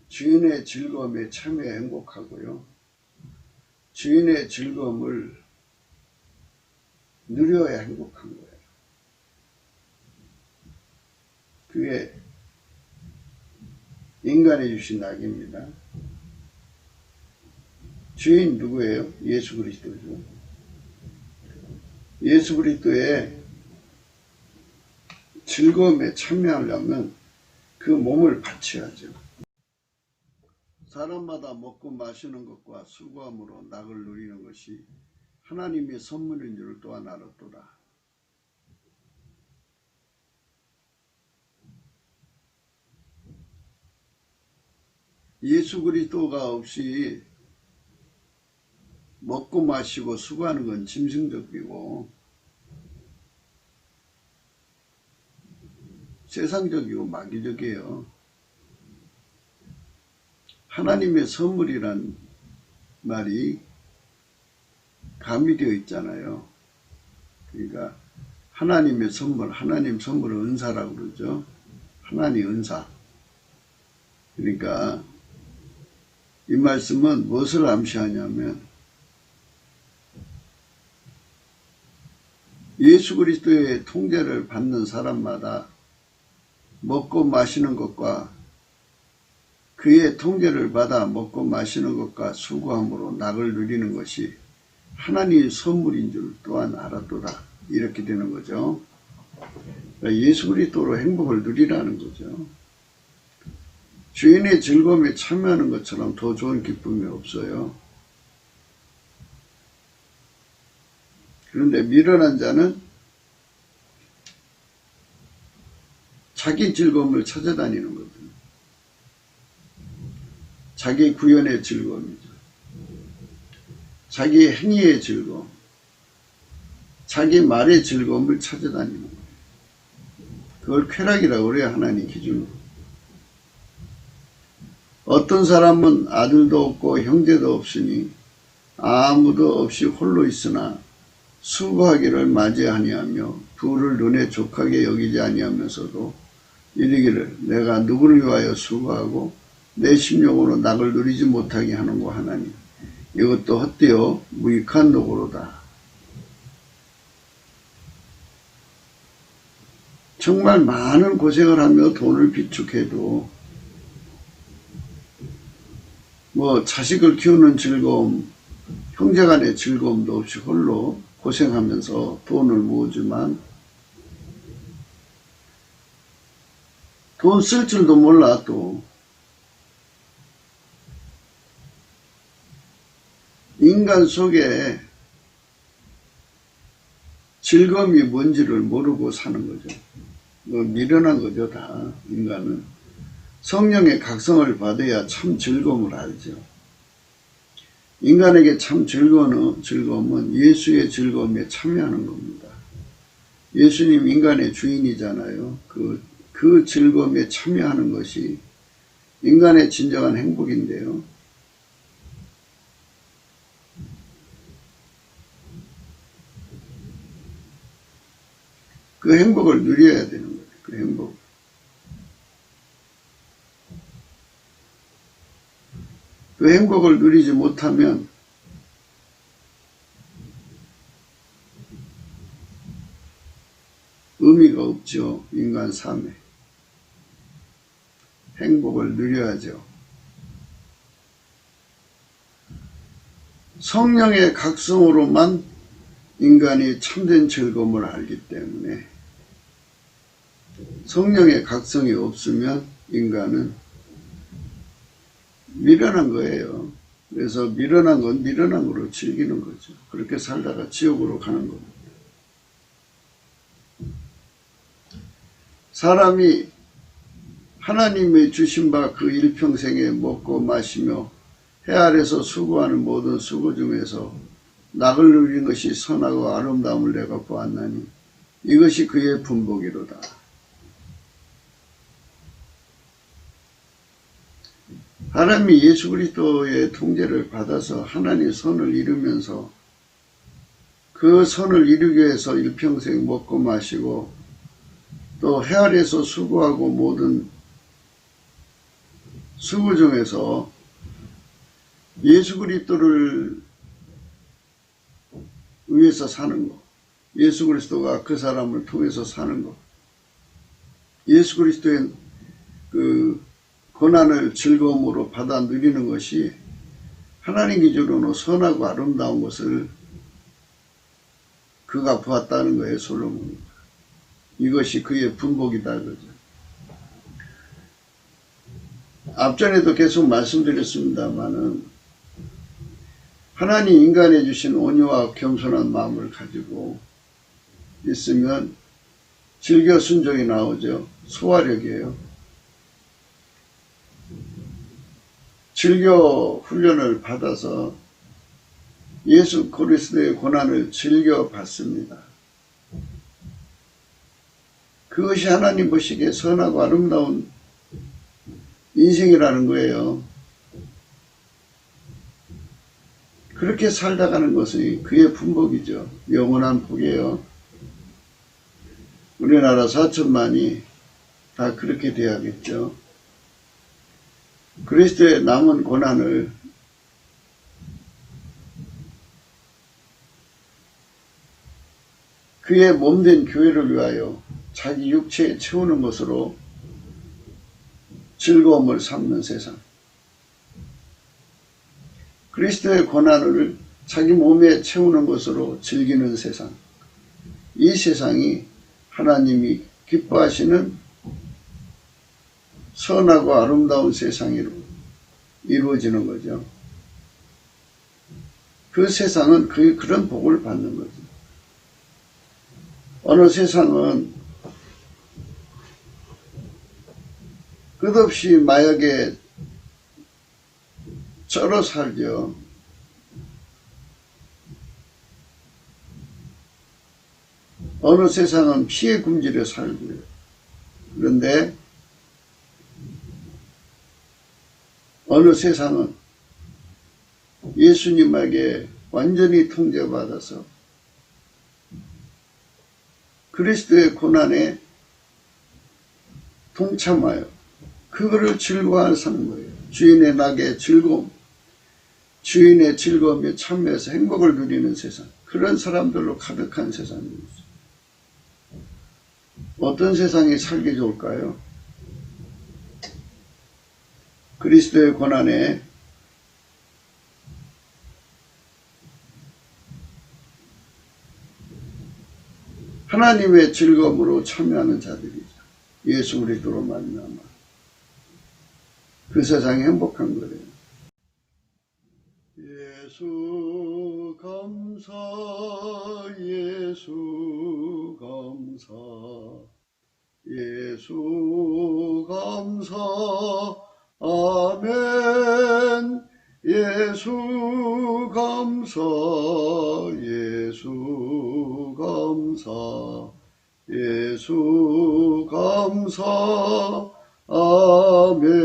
주인의 즐거움에 참여해 행복하고요. 주인의 즐거움을 누려야 행복한 거예요. 그게 인간이 주신 낙입니다. 주인 누구예요? 예수 그리스도죠. 예수 그리스도의 즐거움에 참여하려면 그 몸을 바쳐야죠. 사람마다 먹고 마시는 것과 수고함으로 낙을 누리는 것이 하나님의 선물인 줄 또한 알았도다. 예수 그리스도가 없이 먹고 마시고 수고하는 건 짐승적이고 세상적이고 마귀적이에요. 하나님의 선물이란 말이 가미되어 있잖아요. 그러니까 하나님의 선물, 하나님 선물을 은사라고 그러죠. 하나님 은사. 그러니까 이 말씀은 무엇을 암시하냐면 예수 그리스도의 통제를 받는 사람마다 먹고 마시는 것과 그의 통제를 받아 먹고 마시는 것과 수고함으로 낙을 누리는 것이 하나님의 선물인 줄 또한 알았도다. 이렇게 되는 거죠. 그러니까 예수 그리스도로 행복을 누리라는 거죠. 주인의 즐거움에 참여하는 것처럼 더 좋은 기쁨이 없어요. 그런데 미련한 자는 자기 즐거움을 찾아다니는 거죠. 자기 구현의 즐거움이죠. 자기 행위의 즐거움, 자기 말의 즐거움을 찾아다니는 거예요. 그걸 쾌락이라고 그래요. 하나님 기준으로. 어떤 사람은 아들도 없고 형제도 없으니 아무도 없이 홀로 있으나 수고하기를 맞이 아니하며 부를 눈에 족하게 여기지 아니하면서도 이르기를 내가 누구를 위하여 수고하고 내 심령으로 낙을 누리지 못하게 하는고 하나니 이것도 헛되어 무익한 노고로다. 정말 많은 고생을 하며 돈을 비축해도 뭐 자식을 키우는 즐거움, 형제간의 즐거움도 없이 홀로 고생하면서 돈을 모으지만 돈 쓸 줄도 몰라. 또 인간 속에 즐거움이 뭔지를 모르고 사는 거죠. 미련한 거죠. 다 인간은 성령의 각성을 받아야 참 즐거움을 알죠. 인간에게 참 즐거움은 예수의 즐거움에 참여하는 겁니다. 예수님 인간의 주인이잖아요. 그 즐거움에 참여하는 것이 인간의 진정한 행복인데요. 그 행복을 누려야 되는 거예요. 그 행복. 그 행복을 누리지 못하면 의미가 없죠. 인간 삶에. 행복을 누려야죠. 성령의 각성으로만 인간이 참된 즐거움을 알기 때문에 성령의 각성이 없으면 인간은 미련한 거예요. 그래서 미련한 건 미련한 거로 즐기는 거죠. 그렇게 살다가 지옥으로 가는 겁니다. 사람이 하나님의 주신 바 그 일평생에 먹고 마시며 해 아래서 수고하는 모든 수고 중에서 낙을 누리는 것이 선하고 아름다움을 내가 보았나니 이것이 그의 분복이로다. 사람이 예수 그리스도의 통제를 받아서 하나님의 선을 이루면서 그 선을 이루기 위해서 일평생 먹고 마시고 또 해 아래서 수고하고 모든 수고 중에서 예수 그리스도를 위해서 사는 것, 예수 그리스도가 그 사람을 통해서 사는 것, 예수 그리스도의 그 고난을 즐거움으로 받아 누리는 것이 하나님 기준으로 선하고 아름다운 것을 그가 보았다는 거예요. 솔로몬이. 이것이 그의 분복이다 그죠. 앞전에도 계속 말씀드렸습니다마는 하나님 인간에 주신 온유와 겸손한 마음을 가지고 있으면 즐겨 순종이 나오죠. 소화력이에요. 즐겨 훈련을 받아서 예수 그리스도의 고난을 즐겨 받습니다. 그것이 하나님 보시기에 선하고 아름다운 인생이라는 거예요. 그렇게 살다가는 것이 그의 분복이죠. 영원한 복이에요. 우리나라 4천만이 다 그렇게 돼야겠죠. 그리스도의 남은 고난을 그의 몸된 교회를 위하여 자기 육체에 채우는 것으로 즐거움을 삼는 세상. 그리스도의 고난을 자기 몸에 채우는 것으로 즐기는 세상. 이 세상이 하나님이 기뻐하시는 선하고 아름다운 세상으로 이루어지는 거죠. 그 세상은 그런 복을 받는 거죠. 어느 세상은 끝없이 마약에 쩔어 살죠. 어느 세상은 피해 굶주려 살고요. 그런데 어느 세상은 예수님에게 완전히 통제받아서 그리스도의 고난에 동참하여 그거를 즐거워하는 사는 거예요. 주인의 낙의 즐거움, 주인의 즐거움에 참여해서 행복을 누리는 세상, 그런 사람들로 가득한 세상입니다. 어떤 세상이 살기 좋을까요? 그리스도의 고난에 하나님의 즐거움으로 참여하는 자들이죠. 예수 그리스도로 말미암아 그 세상이 행복한 거예요. 예수 감사, 예수 감사, 예수 감사, 아멘. 예수 감사, 예수 감사, 예수 감사, 아멘.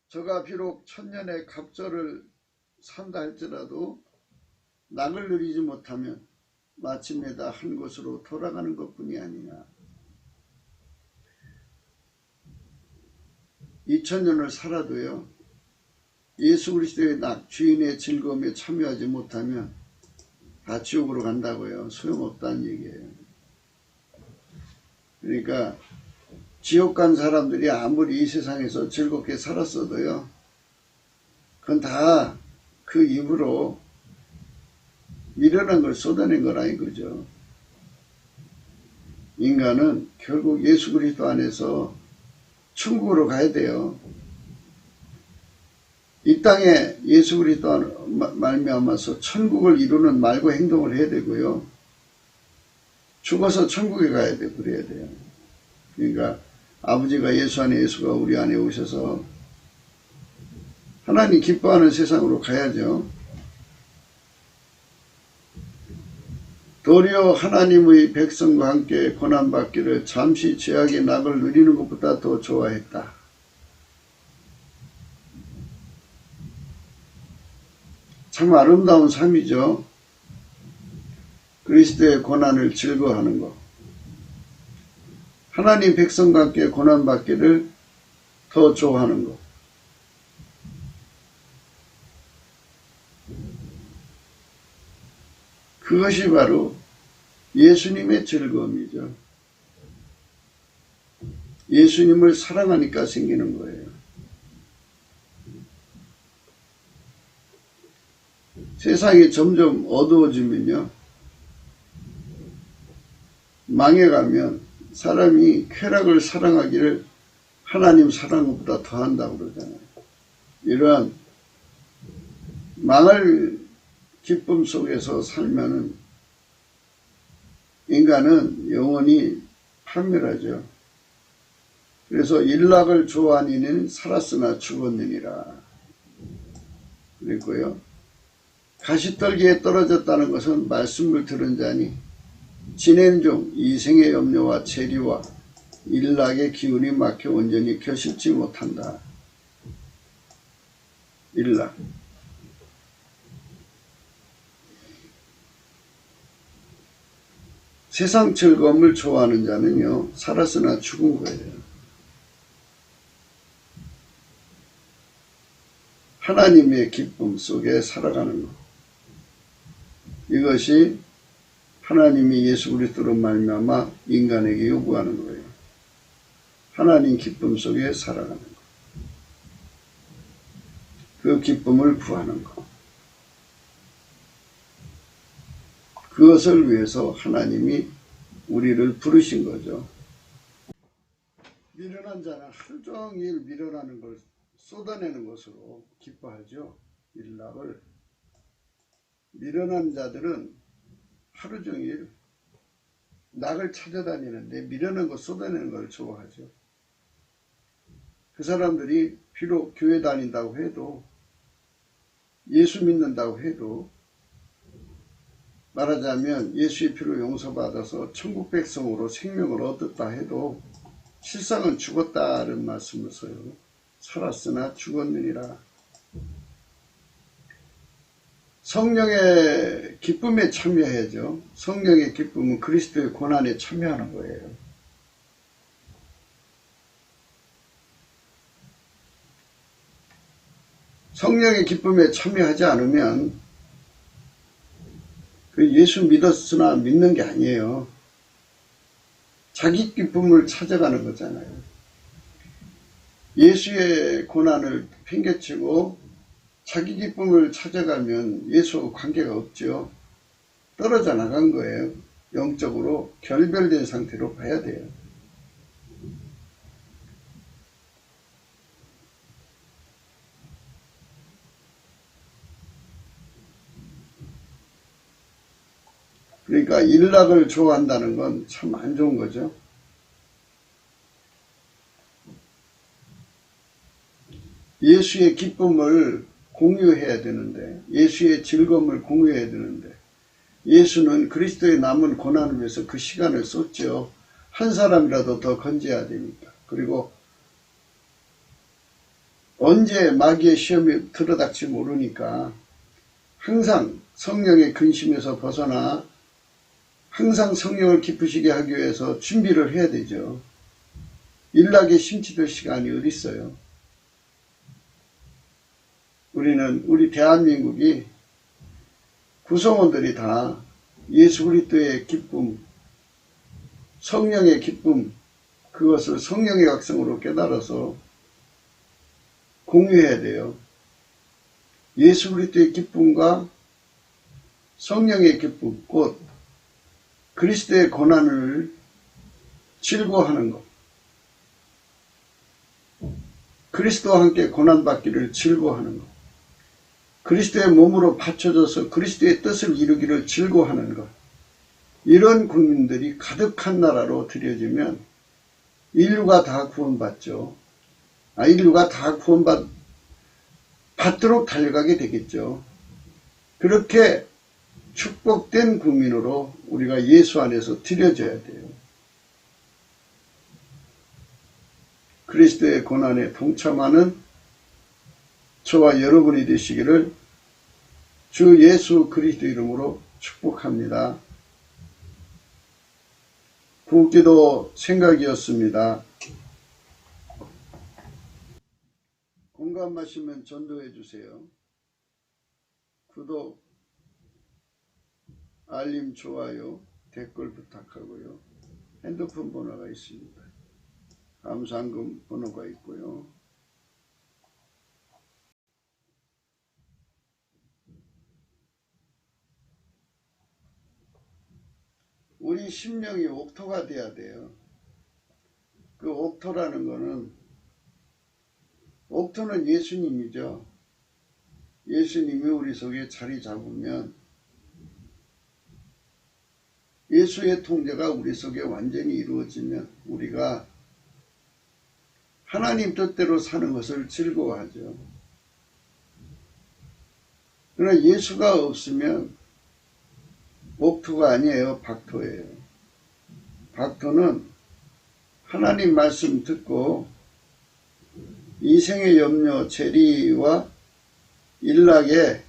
저가 비록 천년의 갑절을 산다 할지라도 낙을 누리지 못하면 마침내 다 한 곳으로 돌아가는 것뿐이 아니냐. 2000년을 살아도요, 예수 그리스도의 낙, 주인의 즐거움에 참여하지 못하면 다 지옥으로 간다고요. 소용없다는 얘기예요. 그러니까 지옥 간 사람들이 아무리 이 세상에서 즐겁게 살았어도요, 그건 다 그 입으로 미련한 걸 쏟아낸 거라 이거죠. 인간은 결국 예수 그리스도 안에서 천국으로 가야 돼요. 이 땅에 예수 그리스도 말미암아서 천국을 이루는 말과 행동을 해야 되고요. 죽어서 천국에 가야 돼, 그래야 돼요. 그러니까 아버지가 예수 안에, 예수가 우리 안에 오셔서 하나님 기뻐하는 세상으로 가야죠. 도리어 하나님의 백성과 함께 고난받기를 잠시 죄악의 낙을 누리는 것보다 더 좋아했다. 참 아름다운 삶이죠. 그리스도의 고난을 즐거워하는 것. 하나님 백성과 함께 고난받기를 더 좋아하는 것. 그것이 바로 예수님의 즐거움이죠. 예수님을 사랑하니까 생기는 거예요. 세상이 점점 어두워지면요, 망해가면 사람이 쾌락을 사랑하기를 하나님 사랑한 것보다 더한다고 그러잖아요. 이러한 망할 기쁨 속에서 살면은 인간은 영원히 파멸하죠. 그래서 일락을 좋아하는 이는 살았으나 죽었느니라 그랬고요. 가시떨기에 떨어졌다는 것은 말씀을 들은 자니 지낸 중 이생의 염려와 재리와 일락의 기운이 막혀 온전히 겨실지 못한다. 일락. 세상 즐거움을 좋아하는 자는요, 살았으나 죽은 거예요. 하나님의 기쁨 속에 살아가는 것. 이것이 하나님이 예수 그리스도로 말미암아 인간에게 요구하는 거예요. 하나님 기쁨 속에 살아가는 것. 그 기쁨을 구하는 것. 그것을 위해서 하나님이 우리를 부르신 거죠. 미련한 자는 하루 종일 미련하는 걸 쏟아내는 것으로 기뻐하죠. 일락을. 미련한 자들은 하루 종일 낙을 찾아다니는데 미련한 거 쏟아내는 걸 좋아하죠. 그 사람들이 비록 교회 다닌다고 해도, 예수 믿는다고 해도, 말하자면 예수의 피로 용서받아서 천국 백성으로 생명을 얻었다 해도 실상은 죽었다는 말씀을 써요. 살았으나 죽었느니라. 성령의 기쁨에 참여해야죠. 성령의 기쁨은 그리스도의 고난에 참여하는 거예요. 성령의 기쁨에 참여하지 않으면 그 예수 믿었으나 믿는 게 아니에요. 자기 기쁨을 찾아가는 거잖아요. 예수의 고난을 핑계치고 자기 기쁨을 찾아가면 예수와 관계가 없죠. 떨어져 나간 거예요. 영적으로 결별된 상태로 봐야 돼요. 그러니까 일락을 좋아한다는 건 참 안 좋은 거죠. 예수의 기쁨을 공유해야 되는데, 예수의 즐거움을 공유해야 되는데, 예수는 그리스도의 남은 고난을 위해서 그 시간을 썼죠. 한 사람이라도 더 건져야 되니까. 그리고 언제 마귀의 시험이 들어닥지 모르니까 항상 성령의 근심에서 벗어나 항상 성령을 기쁘시게 하기 위해서 준비를 해야 되죠. 일락에 심취될 시간이 어디 있어요? 우리 대한민국이 구성원들이 다 예수 그리스도의 기쁨, 성령의 기쁨, 그것을 성령의 각성으로 깨달아서 공유해야 돼요. 예수 그리스도의 기쁨과 성령의 기쁨, 곧 그리스도의 고난을 즐거워하는 것, 그리스도와 함께 고난받기를 즐거워하는 것, 그리스도의 몸으로 받쳐져서 그리스도의 뜻을 이루기를 즐거워하는 것, 이런 국민들이 가득한 나라로 들여지면 인류가 다 구원받죠. 인류가 다 받도록 달려가게 되겠죠. 그렇게 축복된 국민으로 우리가 예수 안에서 들여져야 돼요. 그리스도의 고난에 동참하는 저와 여러분이 되시기를 주 예수 그리스도 이름으로 축복합니다. 부기도 생각이었습니다. 공감하시면 전도해 주세요. 구독, 알림, 좋아요, 댓글 부탁하고요. 핸드폰 번호가 있습니다. 감사한금 번호가 있고요. 우리 심령이 옥토가 돼야 돼요. 그 옥토라는 거는, 옥토는 예수님이죠. 예수님이 우리 속에 자리 잡으면 예수의 통제가 우리 속에 완전히 이루어지면 우리가 하나님 뜻대로 사는 것을 즐거워하죠. 그러나 예수가 없으면 옥토가 아니에요. 박토예요. 박토는 하나님 말씀 듣고 이생의 염려, 재리와 일락에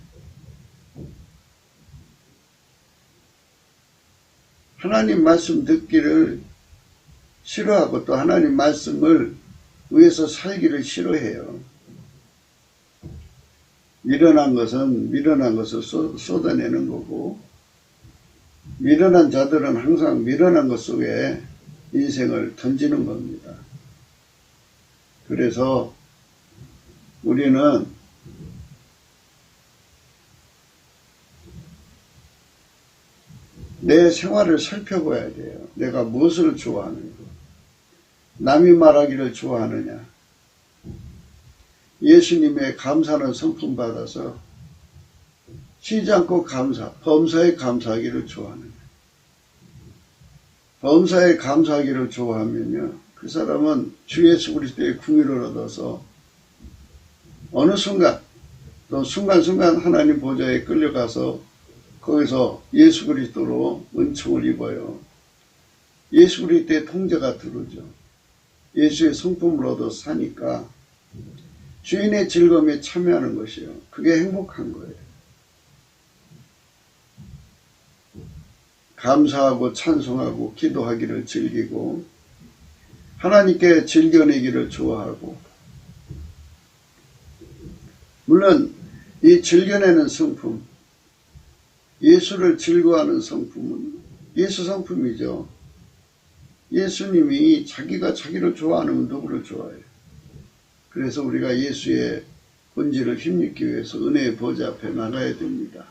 하나님 말씀 듣기를 싫어하고 또 하나님 말씀을 위해서 살기를 싫어해요. 미련한 것을 쏟아내는 거고, 미련한 자들은 항상 미련한 것 속에 인생을 던지는 겁니다. 그래서 우리는 내 생활을 살펴봐야 돼요. 내가 무엇을 좋아하는가? 남이 말하기를 좋아하느냐? 예수님의 감사는 성품 받아서 쉬지 않고 범사에 감사하기를 좋아하느냐? 범사에 감사하기를 좋아하면요, 그 사람은 주 예수 그리스도의 궁유를 얻어서 어느 순간, 또 순간순간 하나님 보좌에 끌려가서 거기서 예수 그리스도로 은총을 입어요. 예수 그리스도의 통제가 들어오죠. 예수의 성품을 얻어 사니까 주인의 즐거움에 참여하는 것이요. 그게 행복한 거예요. 감사하고 찬송하고 기도하기를 즐기고 하나님께 즐겨내기를 좋아하고, 물론 이 즐겨내는 성품, 예수를 즐거워하는 성품은 예수 성품이죠. 예수님이 자기가 자기를 좋아하는 누구를 좋아해요. 그래서 우리가 예수의 본질을 힘입기 위해서 은혜의 보좌 앞에 나가야 됩니다.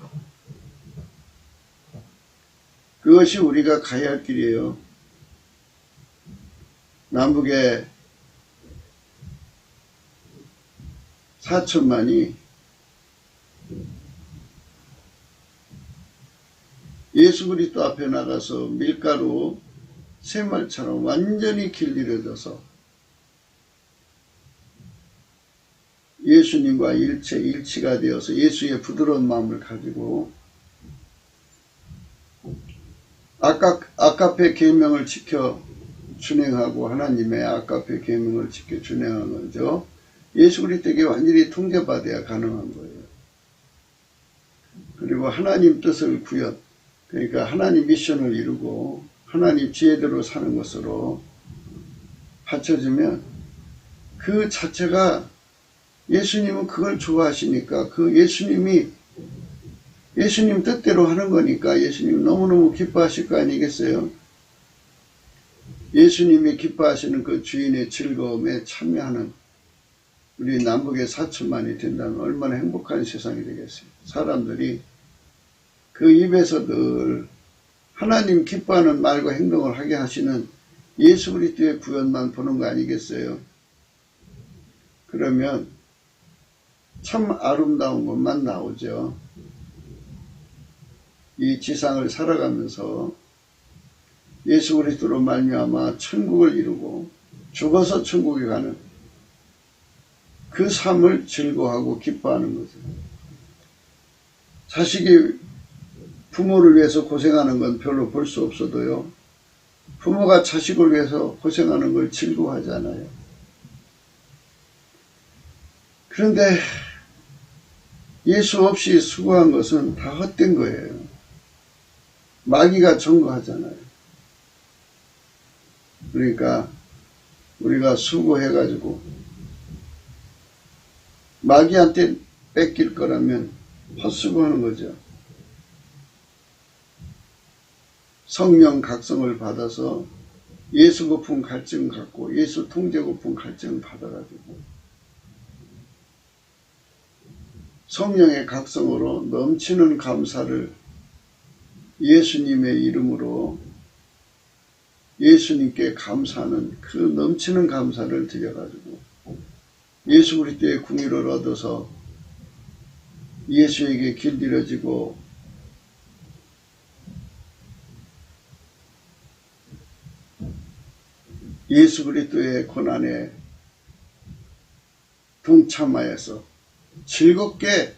그것이 우리가 가야 할 길이에요. 남북의 4천만이 예수 그리스도 앞에 나가서 밀가루 새말처럼 완전히 길들여져서 예수님과 일치가 되어서 예수의 부드러운 마음을 가지고 아까페 계명을 지켜 준행하고 하나님의 아까페 계명을 지켜 준행하는 거죠. 예수 그리스도에게 완전히 통제받아야 가능한 거예요. 그리고 하나님 뜻을 구현, 그러니까 하나님 미션을 이루고 하나님 지혜대로 사는 것으로 받쳐주면 그 자체가 예수님은 그걸 좋아하시니까 그 예수님 뜻대로 하는 거니까 예수님 너무너무 기뻐하실 거 아니겠어요? 예수님이 기뻐하시는 그 주인의 즐거움에 참여하는 우리 남북의 4천만이 된다면 얼마나 행복한 세상이 되겠어요. 사람들이 그 입에서 늘 하나님 기뻐하는 말과 행동을 하게 하시는 예수 그리스도의 구원만 보는 거 아니겠어요? 그러면 참 아름다운 것만 나오죠. 이 지상을 살아가면서 예수 그리스도로 말미암아 천국을 이루고 죽어서 천국에 가는 그 삶을 즐거워하고 기뻐하는 거죠. 자식이 부모를 위해서 고생하는 건 별로 볼 수 없어도요. 부모가 자식을 위해서 고생하는 걸 즐거워하잖아요. 그런데 예수 없이 수고한 것은 다 헛된 거예요. 마귀가 전거하잖아요. 그러니까 우리가 수고해가지고 마귀한테 뺏길 거라면 헛수고하는 거죠. 성령 각성을 받아서 예수 고품 갈증 갖고 예수 통제 고품 갈증 받아가지고 성령의 각성으로 넘치는 감사를 예수님의 이름으로 예수님께 감사하는 그 넘치는 감사를 드려가지고 예수 그리스도의 궁유를 얻어서 예수에게 길들여지고 예수 그리스도의 고난에 동참하여서 즐겁게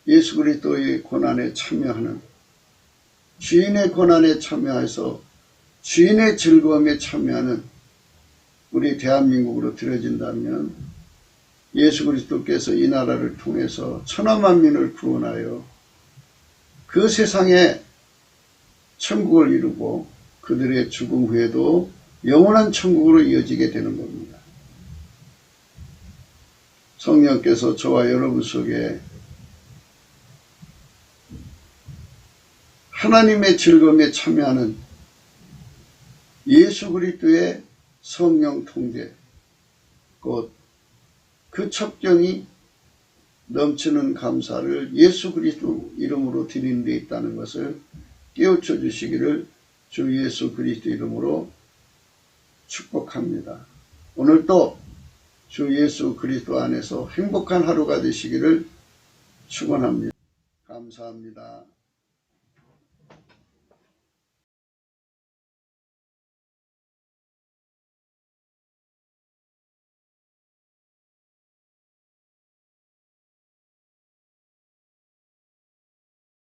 예수 그리스도의 고난에 참여하는 주인의 고난에 참여해서 주인의 즐거움에 참여하는 우리 대한민국으로 들여진다면 예수 그리스도께서 이 나라를 통해서 천하만민을 구원하여 그 세상에 천국을 이루고 그들의 죽음 후에도 영원한 천국으로 이어지게 되는 겁니다. 성령께서 저와 여러분 속에 하나님의 즐거움에 참여하는 예수 그리스도의 성령 통제, 곧 그 첩경이 넘치는 감사를 예수 그리스도 이름으로 드리는 데 있다는 것을 깨우쳐 주시기를 주 예수 그리스도 이름으로 축복합니다. 오늘도 주 예수 그리스도 안에서 행복한 하루가 되시기를 축원합니다. 감사합니다.